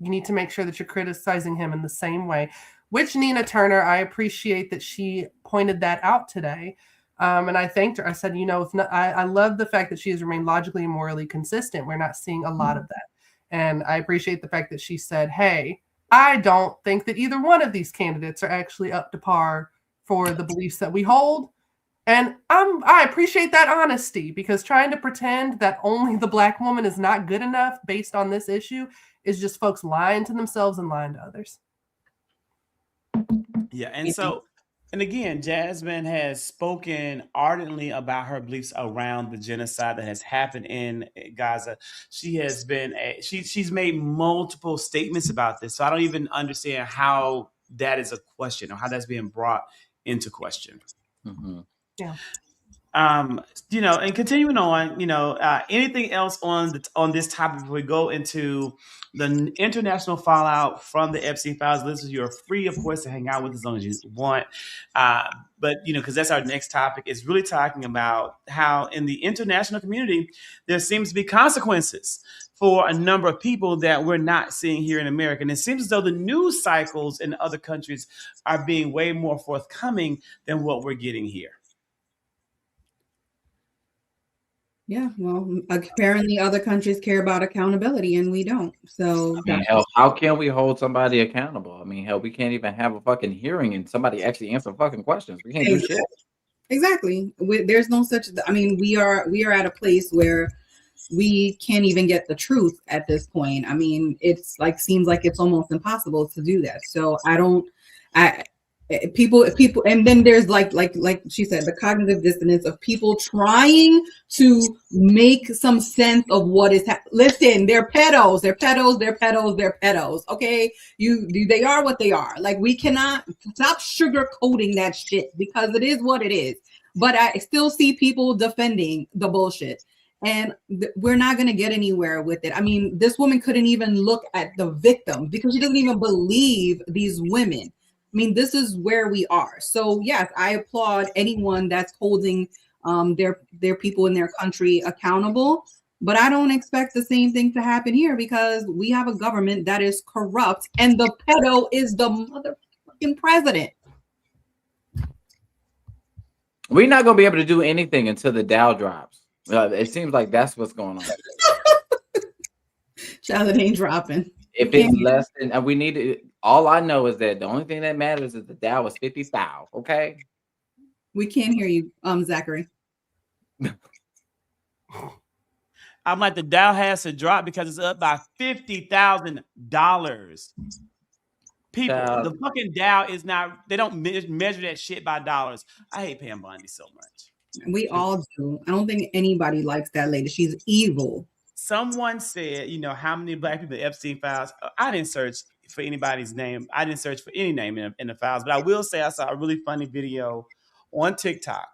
you need to make sure that you're criticizing him in the same way, which Nina Turner, I appreciate that she pointed that out today. And I thanked her. I said, I love the fact that she has remained logically and morally consistent. We're not seeing a lot of that. And I appreciate the fact that she said, hey, I don't think that either one of these candidates are actually up to par for the beliefs that we hold. And I appreciate that honesty, because trying to pretend that only the Black woman is not good enough based on this issue is just folks lying to themselves and lying to others. Yeah. And again, Jasmine has spoken ardently about her beliefs around the genocide that has happened in Gaza. She has been, she's made multiple statements about this. So I don't even understand how that is a question or how that's being brought into question. Mm-hmm. Yeah. And continuing on, anything else on this topic before we go into the international fallout from the Epstein files? Listeners, you're free, of course, to hang out with us as long as you want. But because that's our next topic, is really talking about how in the international community, there seems to be consequences for a number of people that we're not seeing here in America. And it seems as though the news cycles in other countries are being way more forthcoming than what we're getting here. Yeah, well, apparently other countries care about accountability and we don't. So how can we hold somebody accountable? I mean, hell, we can't even have a fucking hearing and somebody actually answer fucking questions. We can't do shit. Exactly. There's no such. I mean, we are at a place where we can't even get the truth at this point. I mean, it's like seems like it's almost impossible to do that. So people, and then there's like she said, the cognitive dissonance of people trying to make some sense of what is listen, they're pedos, okay? They are what they are. Like, we cannot stop sugarcoating that shit because it is what it is. But I still see people defending the bullshit, and we're not going to get anywhere with it. I mean, this woman couldn't even look at the victim because she doesn't even believe these women. I mean, this is where we are. So yes, I applaud anyone that's holding their people in their country accountable, but I don't expect the same thing to happen here because we have a government that is corrupt and the pedo is the motherfucking president. We're not going to be able to do anything until the Dow drops. It seems like that's what's going on. Charlotte ain't dropping. If it's less than, we need it. All I know is that the only thing that matters is the Dow is 50,000. Okay. We can't hear you, Zachary. I'm like, the Dow has to drop because it's up by $50,000. People, the fucking Dow is not. They don't measure that shit by dollars. I hate Pam Bondi so much. We all do. I don't think anybody likes that lady. She's evil. someone said, how many black people in Epstein files? I didn't search for anybody's name. I didn't search for any name in the files, but I will say I saw a really funny video on TikTok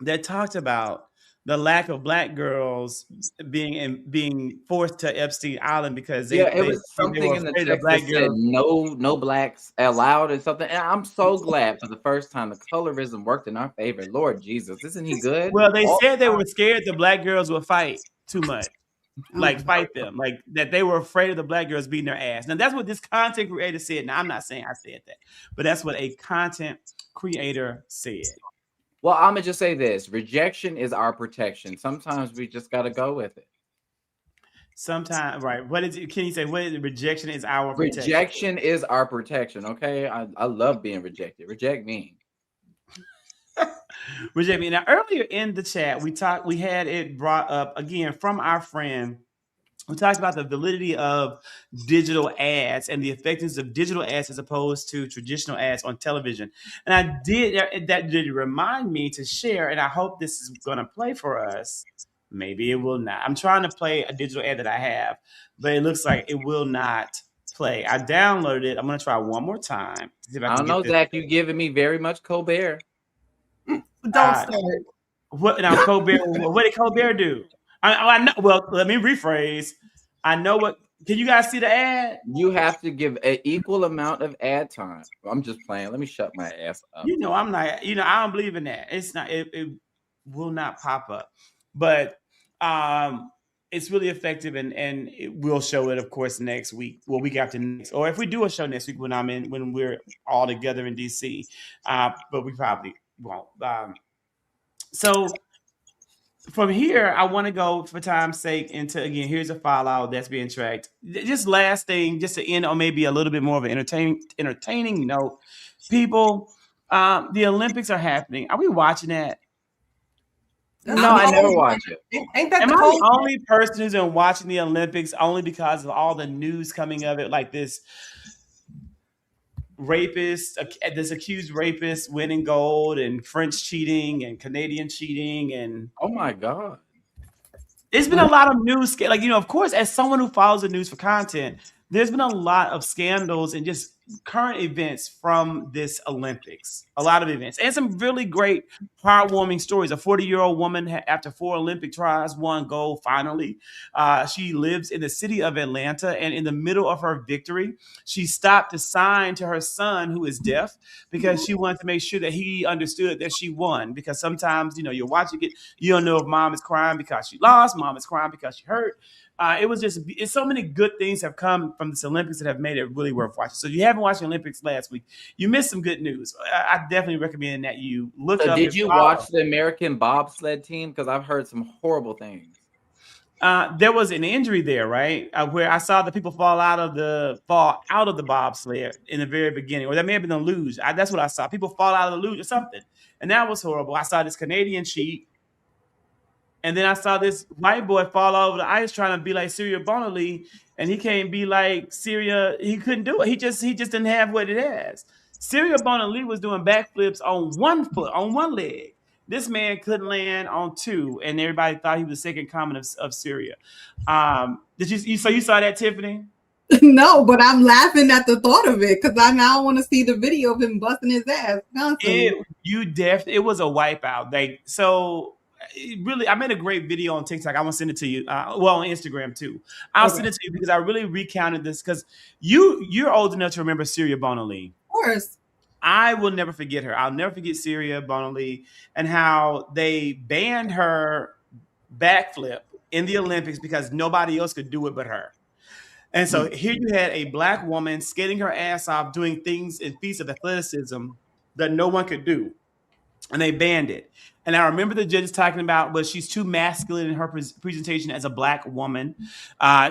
that talked about the lack of black girls being forced to Epstein Island because Yeah, they it they was they something were in the afraid of text that black said girls. no blacks allowed or something. And I'm so glad for the first time the colorism worked in our favor. Lord Jesus, isn't he good? Well, they All said they the were scared the black girls would fight too much. Oh, Like fight them, like that they were afraid of the black girls beating their ass. Now that's what this content creator said. Now I'm not saying I said that, but that's what a content creator said. Well, I'm gonna just say this: rejection is our protection. Sometimes we just gotta go with it. Sometimes, right? What is it? Can you say what is it? Rejection is our protection? Rejection is our protection. Okay, I love being rejected. Reject me. Reject me. Now earlier in the chat, we had it brought up again from our friend. We talked about the validity of digital ads and the effectiveness of digital ads as opposed to traditional ads on television. And that did remind me to share, and I hope this is going to play for us. Maybe it will not. I'm trying to play a digital ad that I have, but it looks like it will not play. I downloaded it. I'm going to try one more time to see if I I can don't get know, this. Zach. You giving me very much Colbert. Don't Uh, start. What now, Colbert? What did Colbert do? I know. Well, let me rephrase. I know what. Can you guys see the ad? You have to give an equal amount of ad time. I'm just playing. Let me shut my ass up. I'm not. I don't believe in that. It's not. It will not pop up, but it's really effective, and we'll show it, of course, next week. Well, week after next, or if we do a show next week when we're all together in DC, but we probably won't. So from here, I want to go for time's sake into again. Here's a file out that's being tracked. Just last thing, just to end on maybe a little bit more of an entertaining note. People, the Olympics are happening. Are we watching that? No, I never watch it. Ain't that Am the I cold? the only person who's been watching the Olympics only because of all the news coming of it, like this this accused rapist winning gold, and French cheating, and Canadian cheating, and Oh my God. there's been a lot of news, like, of course, as someone who follows the news for content, there's been a lot of scandals and just current events from this Olympics. A lot of events and some really great heartwarming stories. A 40-year-old woman, after 4 Olympic tries, won gold finally. She lives in the city of Atlanta, and in the middle of her victory, she stopped to sign to her son, who is deaf, because she wanted to make sure that he understood that she won. Because sometimes, you're watching it, you don't know if mom is crying because she lost, mom is crying because she hurt. It's so many good things have come from this Olympics that have made it really worth watching. So if you haven't watched the Olympics last week, you missed some good news. I definitely recommend that you look So up. did you watch the American bobsled team? Because I've heard some horrible things. There was an injury there, right? Where I saw the people fall out of the bobsled in the very beginning, or that may have been the luge. That's what I saw. People fall out of the luge or something, and that was horrible. I saw this Canadian cheat. And then I saw this white boy fall over the ice trying to be like Syria Bonali, and he can't be like Syria. He couldn't do it. He just didn't have what it has. Syria Bonali was doing backflips on one foot, on one leg. This man couldn't land on 2, and everybody thought he was the second coming of Syria. Did you saw that, Tiffany? No, but I'm laughing at the thought of it because I now want to see the video of him busting his ass constantly. It was a wipeout. I made a great video on TikTok. I want to send it to you. On Instagram too. I'll send it to you because I really recounted this because you're old enough to remember Syria Bonali. Of course. I will never forget her. I'll never forget Syria Bonali and how they banned her backflip in the Olympics because nobody else could do it but her. And so here you had a black woman skating her ass off, doing things in feats of athleticism that no one could do. And they banned it. And I remember the judges talking about, but she's too masculine in her presentation as a black woman.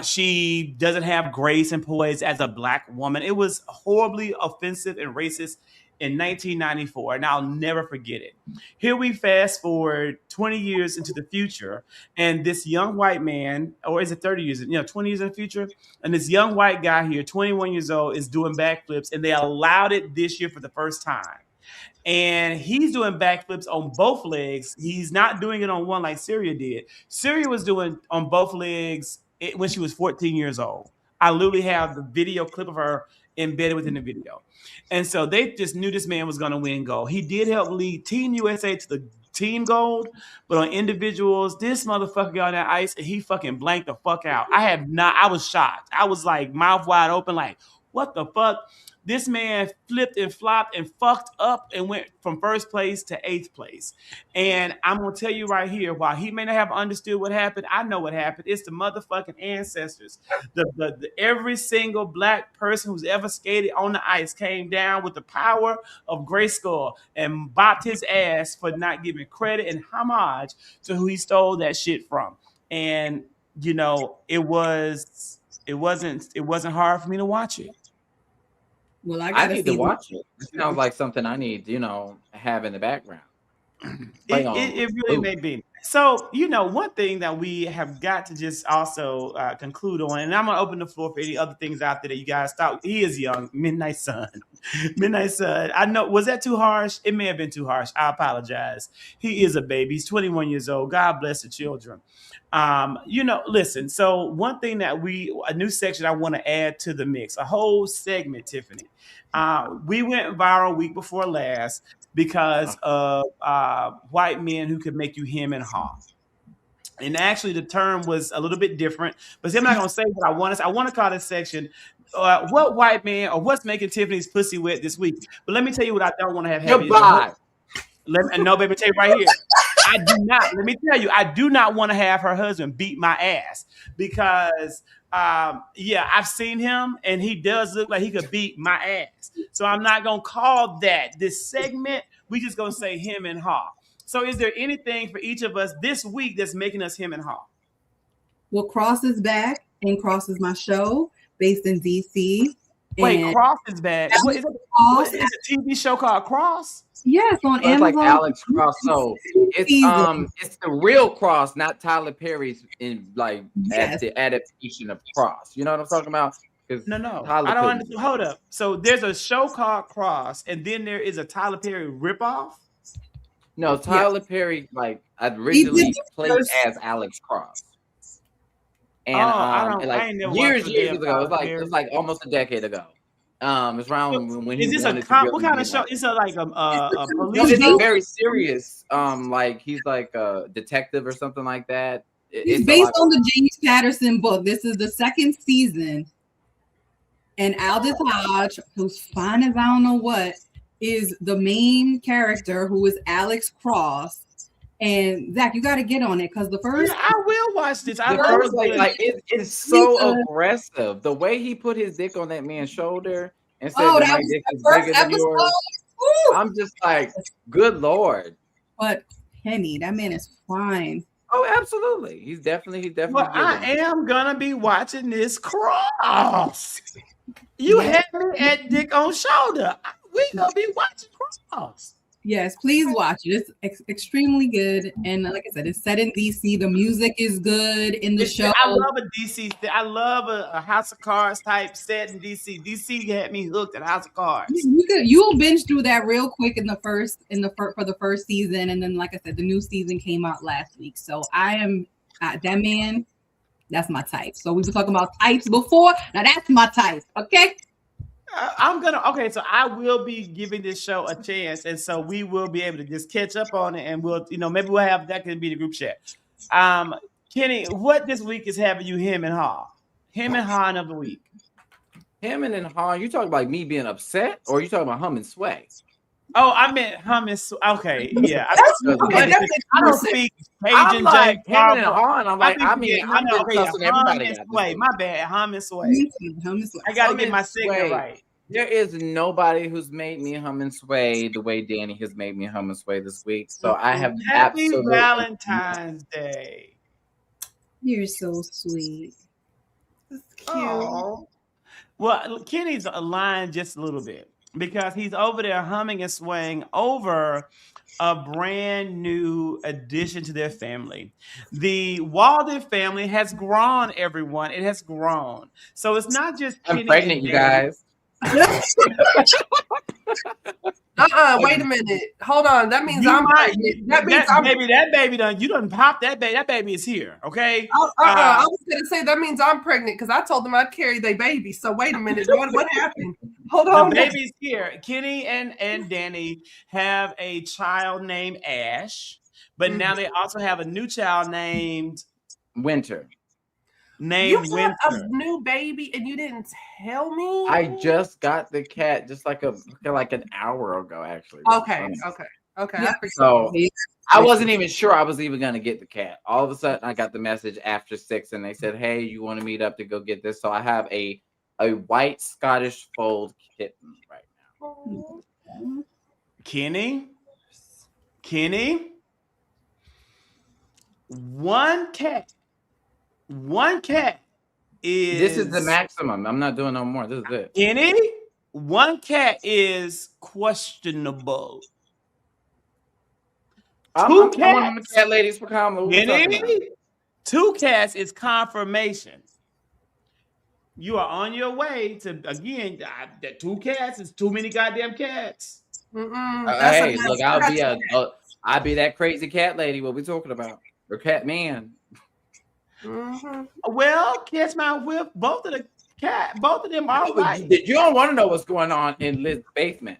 She doesn't have grace and poise as a black woman. It was horribly offensive and racist in 1994, and I'll never forget it. Here we fast forward 20 years into the future, and this young white man, or is it 30 years, 20 years in the future, and this young white guy here, 21 years old, is doing backflips, and they allowed it this year for the first time. and he's doing backflips on both legs. He's not doing it on one like Syria did. Syria was doing on both legs when she was 14 years old. I literally have the video clip of her embedded within the video. And so they just knew this man was going to win gold. He did help lead Team USA to the team gold, but on individuals, this motherfucker got on that ice and he fucking blanked the fuck out. I was shocked. I was like mouth wide open, like, what the fuck? This man flipped and flopped and fucked up and went from first place to 8th place. And I'm going to tell you right here, while he may not have understood what happened, I know what happened. It's the motherfucking ancestors. Every single black person who's ever skated on the ice came down with the power of Grayskull and bopped his ass for not giving credit and homage to who he stole that shit from. And, you know, it wasn't hard for me to watch it. Well, I need to watch it. It sounds like something I need, have in the background. It really may be. So, one thing that we have got to just also conclude on, and I'm going to open the floor for any other things out there that you guys thought. He is young, Midnight Sun. Midnight Sun. I know, was that too harsh? It may have been too harsh. I apologize. He is a baby. He's 21 years old. God bless the children. Listen, so one thing that a new section I want to add to the mix, a whole segment, Tiffany. We went viral week before last because of white men who could make you hem and haw. And actually the term was a little bit different, but I'm not going to say what I want to say. I want to call this section, what white man or what's making Tiffany's pussy wet this week. But let me tell you what I don't want to have happen. Goodbye. No, baby, tell you right here. I do not want to have her husband beat my ass because, I've seen him and he does look like he could beat my ass. So I'm not going to call that this segment. We just going to say him and haw. So is there anything for each of us this week that's making us him and haw? Well, Cross is back, and Cross is my show based in DC. Wait, Cross is back. What is it? A TV show called Cross? Yes, on Amazon. It's like Alex Cross. So it's the real Cross, not Tyler Perry's the adaptation of Cross. You know what I'm talking about? No. I don't understand. Hold up. So there's a show called Cross, and then there is a Tyler Perry ripoff? No, Tyler Perry originally played as Alex Cross. And years ago, it was like almost a decade ago. It's around when is he this wanted a to what kind of show? It's a police. It's very serious. He's like a detective or something like that. It's based on the James Patterson book. This is the second season, and Aldous Hodge, who's fine as I don't know what, is the main character, who is Alex Cross. And Zach, you got to get on it because the first. I will watch this. It's so aggressive. The way he put his dick on that man's shoulder and said that my dick is bigger than yours. I'm just like, good Lord. But Penny, that man is fine. Oh, absolutely. He's definitely. Well, I am gonna be watching this Cross. You had me at dick on shoulder. We gonna be watching Cross. Yes, please watch it. It's extremely good, and like I said, it's set in DC. The music is good in the show. I love a DC. I love a House of Cards type set in DC. DC had me hooked at House of Cards. You'll binge through that real quick for the first season, and then like I said, the new season came out last week. So I am that man. That's my type. So we were talking about types before. Now that's my type. Okay. So I will be giving this show a chance, and so we will be able to just catch up on it, and we'll, maybe we'll have that can be the group chat. Kenny, what this week is having you him and haw of the week? Him and haw. You talking about me being upset, or you talking about hum and sway? Oh, I meant hum and sway. Okay, yeah. I don't speak Cajun Jack. Hum and haw, and I'm like, I know. Everybody sway. My bad. Hum and sway. I got to get my segment right. There is nobody who's made me hum and sway the way Danny has made me hum and sway this week. So I have Happy Valentine's Day. You're so sweet. That's cute. Oh. Well, Kenny's aligned just a little bit because he's over there humming and swaying over a brand new addition to their family. The Walden family has grown, everyone. It has grown. So it's not just I'm pregnant, you guys. Wait a minute. Hold on. That means I'm pregnant. That means that baby done. You done popped that baby. That baby is here. Okay. I was gonna say that means I'm pregnant because I told them I'd carry their baby. So wait a minute. What happened? Hold on. The baby's here. Kenny and Danny have a child named Ash, but now they also have a new child named Winter. You had a new baby and you didn't tell me? I just got the cat just like an hour ago, actually. Okay. Yeah. So I wasn't even sure I was even gonna get the cat. All of a sudden, I got the message after 6, and they said, "Hey, you want to meet up to go get this?" So I have a white Scottish fold kitten right now. Kenny, one cat is. This is the maximum. I'm not doing no more. This is it. Kenny, one cat is questionable. Two cats. I'm the cat ladies for comment. Kenny, 2 cats is confirmation. You are on your way to, again, that 2 cats is too many goddamn cats. Hey, look, I'll be that crazy cat lady. What we talking about? Or cat man. Well, catch my whip. Both of them are right. You don't want to know what's going on in Liz's basement.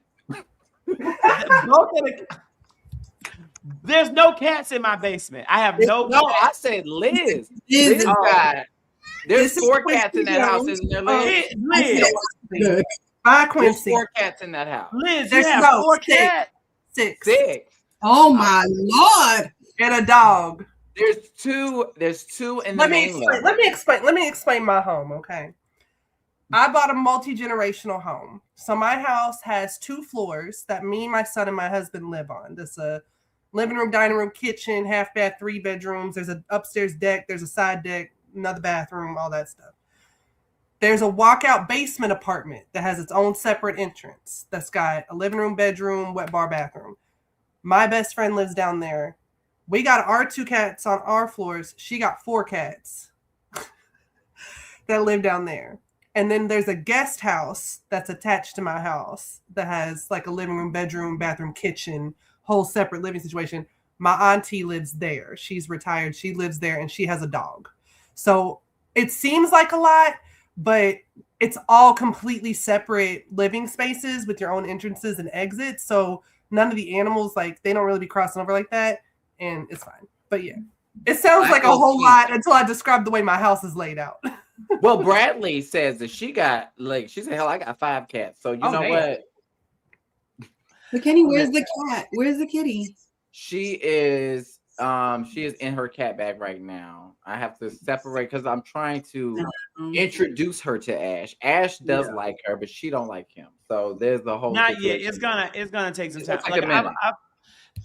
There's no cats in my basement. I have no. I said Liz. There's 4 cats in that house, isn't there, Liz? Liz. Bye, Quincy. There's 4 cats in that house. Liz, you have 4 cats. 6. Oh my Lord. And a dog. There's two in the main level. Let me explain my home, okay? I bought a multi-generational home. So my house has 2 floors that me, my son, and my husband live on. There's a living room, dining room, kitchen, half bath, 3 bedrooms. There's an upstairs deck. There's a side deck, another bathroom, all that stuff. There's a walkout basement apartment that has its own separate entrance. That's got a living room, bedroom, wet bar, bathroom. My best friend lives down there. We got our 2 cats on our floors. She got 4 cats that live down there. And then there's a guest house that's attached to my house that has like a living room, bedroom, bathroom, kitchen, whole separate living situation. My auntie lives there. She's retired. She lives there and she has a dog. So it seems like a lot, but it's all completely separate living spaces with your own entrances and exits. So none of the animals, like, they don't really be crossing over like that. And it's fine. But yeah, it sounds like a whole lot until I describe the way my house is laid out. Well, Bradley says that she said, hell, I got 5 cats. So you know what? But Kenny, where's the cat? Where's the kitty? She is in her cat bag right now. I have to separate because I'm trying to introduce her to Ash. Ash does like her, but she don't like him. So there's the whole. Not yet. It's gonna take some time. Like a minute.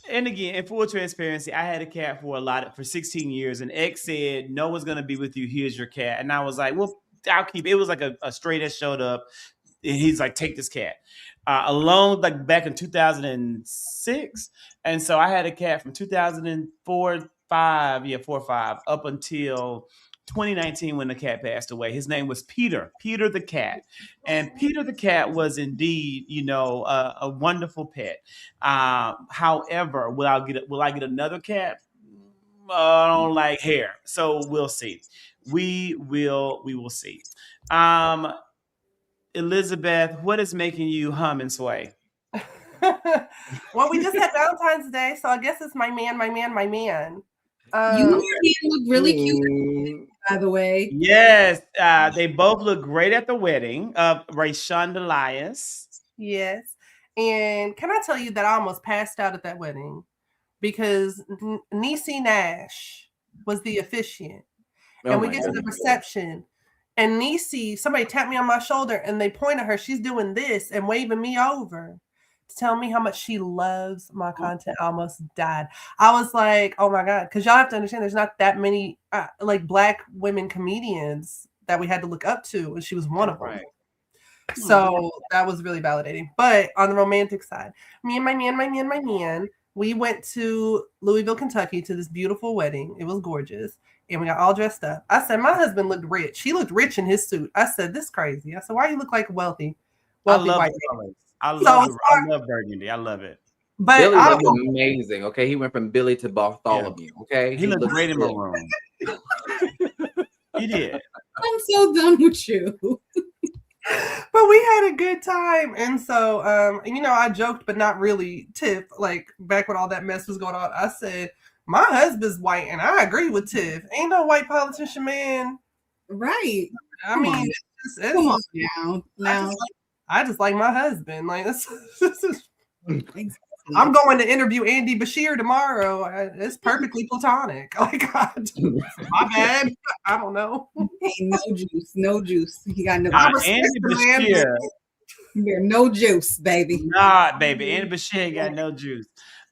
And again, in full transparency, I had a cat for 16 years, and X said, "No one's gonna be with you. Here's your cat." And I was like, "Well, I'll keep it." It was like a stray that showed up, and he's like, "Take this cat." Alone, like back in 2006, and so I had a cat from 2004, 5, up until 2019 when the cat passed away. His name was Peter the cat. And Peter the cat was indeed, a wonderful pet. However, will I get another cat? I don't like hair. So we'll see. We will see. Elizabeth, what is making you hum and sway? Well, we just had Valentine's Day, so I guess it's my man. You look really cute, by the way. Yes, they both look great at the wedding of Rayshawn Elias. Yes, and can I tell you that I almost passed out at that wedding because Niecy Nash was the officiant, and we get to the reception, and Niecy, somebody tapped me on my shoulder, and they point at her. She's doing this and waving me over. Tell me how much she loves my content. I almost died. I was like, oh my God. Because y'all have to understand there's not that many Black women comedians that we had to look up to. And she was one of them. Right. So that was really validating. But on the romantic side, me and my man, we went to Louisville, Kentucky to this beautiful wedding. It was gorgeous. And we got all dressed up. I said, my husband looked rich. He looked rich in his suit. I said, this is crazy. I said, why you look like wealthy white man? I So love I sorry, love burgundy. I love it. but Billy I looked don't. amazing. Okay, he went from Billy to Bartholomew. Okay, He looked looked great in sick. maroon. He did. I'm so done with you. But we had a good time, and so I joked, but not really. Tiff, like back when all that mess was going on, I said my husband's white, and I agree with Tiff. Ain't no white politician, man. Right. I Come mean, on. it's Come on just, now. I just like my husband. Like this is. Exactly. I'm going to interview Andy Bashir tomorrow. It's perfectly platonic. Like, my bad. I don't know. Hey, no juice. He got no. I respect Andy the man, Bashir. No juice, baby. Nah, baby. Andy Bashir ain't got no juice.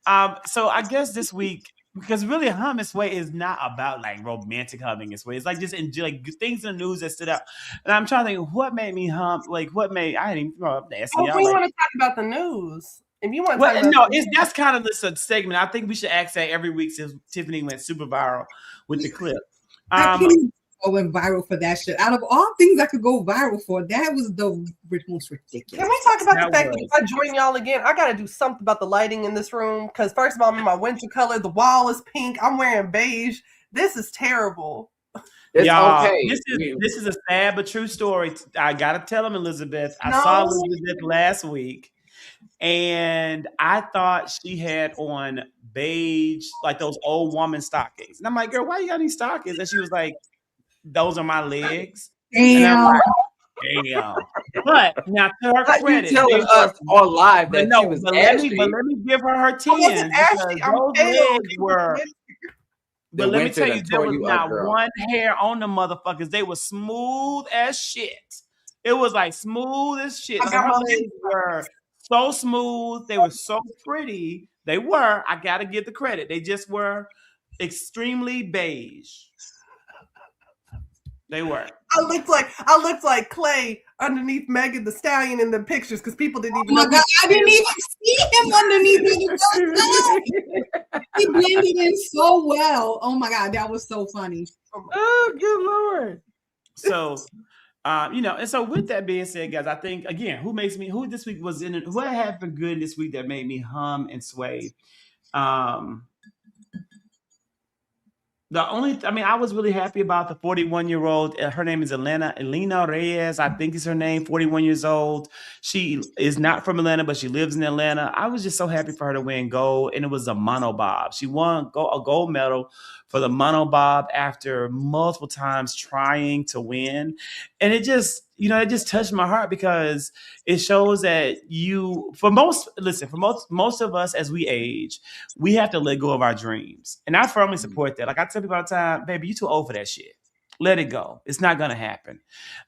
So I guess this week, because really hum and sway is not about like romantic humming and sway. It's like just enjoy like things in the news that stood out. And I'm trying to think what made me hum, like what made I didn't even throw up there. Oh, if we want to talk about the news. If you want to talk about No, that's kind of this segment. I think we should ask that every week since Tiffany went super viral with the clip. I can't even go viral for that shit. Out of all things I could go viral for, that was the most ridiculous. Can we talk about the fact that if I join y'all again, I got to do something about the lighting in this room? Because first of all, I'm in my winter color. The wall is pink. I'm wearing beige. This is terrible. It's y'all, okay. This is a sad but true story. I gotta tell them, Elizabeth. I saw Elizabeth last week, and I thought she had on beige, like those old woman stockings. And I'm like, girl, why you got these stockings? And she was like, those are my legs. Damn. And I'm like, damn. But now to her credit, you telling us on live that she was ashy. But let me give her 10. Those legs were. But let me tell you, there was not one hair on the motherfuckers. They were smooth as shit. It was like smooth as shit. So her legs were so smooth. They were so pretty. They were. I got to give the credit. They just were extremely beige. They were. I looked like Clay underneath Megan Thee Stallion in the pictures because people didn't even know. Oh my God, I didn't even see him underneath it. He blended in so well. Oh my God, that was so funny. Oh, good Lord. So, and so with that being said, guys, I think again, who this week was in it? What happened good this week that made me hum and sway? I was really happy about the 41-year-old. Her name is Elena Reyes. I think is her name, 41 years old. She is not from Atlanta, but she lives in Atlanta. I was just so happy for her to win gold, and it was a monobob. She won a gold medal for the monobob after multiple times trying to win. And it just touched my heart because it shows that most of us as we age, we have to let go of our dreams. And I firmly support that. Like I tell people all the time, baby, you too old for that shit. Let it go. It's not going to happen.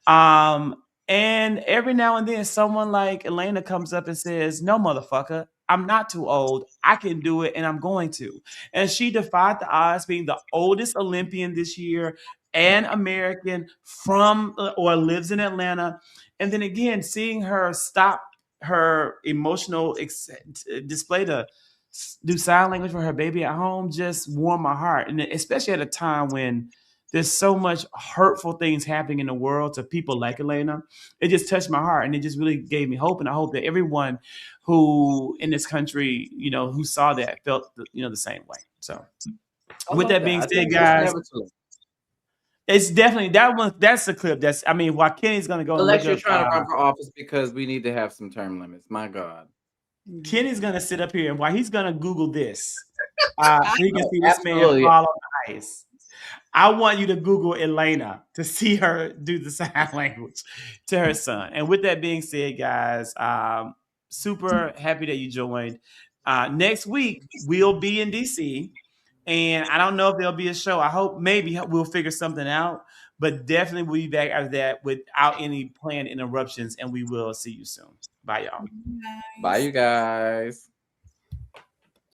And every now and then someone like Elena comes up and says, no, motherfucker, I'm not too old. I can do it and I'm going to. And she defied the odds, being the oldest Olympian this year and American from or lives in Atlanta. And then again, seeing her stop her emotional display to do sign language for her baby at home just warmed my heart. And especially at a time when there's so much hurtful things happening in the world to people like Elena. It just touched my heart, and it just really gave me hope. And I hope that everyone who in this country, who saw that felt, the same way. So with that being said, guys, it's definitely that one. That's the clip. While Kenny's going to go unless you're trying to run for office because we need to have some term limits. My God. Kenny's going to sit up here, and while he's going to Google this, so you can see this man fall on the ice. I want you to Google Elena to see her do the sign language to her son. And with that being said, guys, super happy that you joined. Next week, we'll be in DC. And I don't know if there'll be a show. I hope maybe we'll figure something out. But definitely we'll be back after that without any planned interruptions. And we will see you soon. Bye, y'all. Bye, you guys.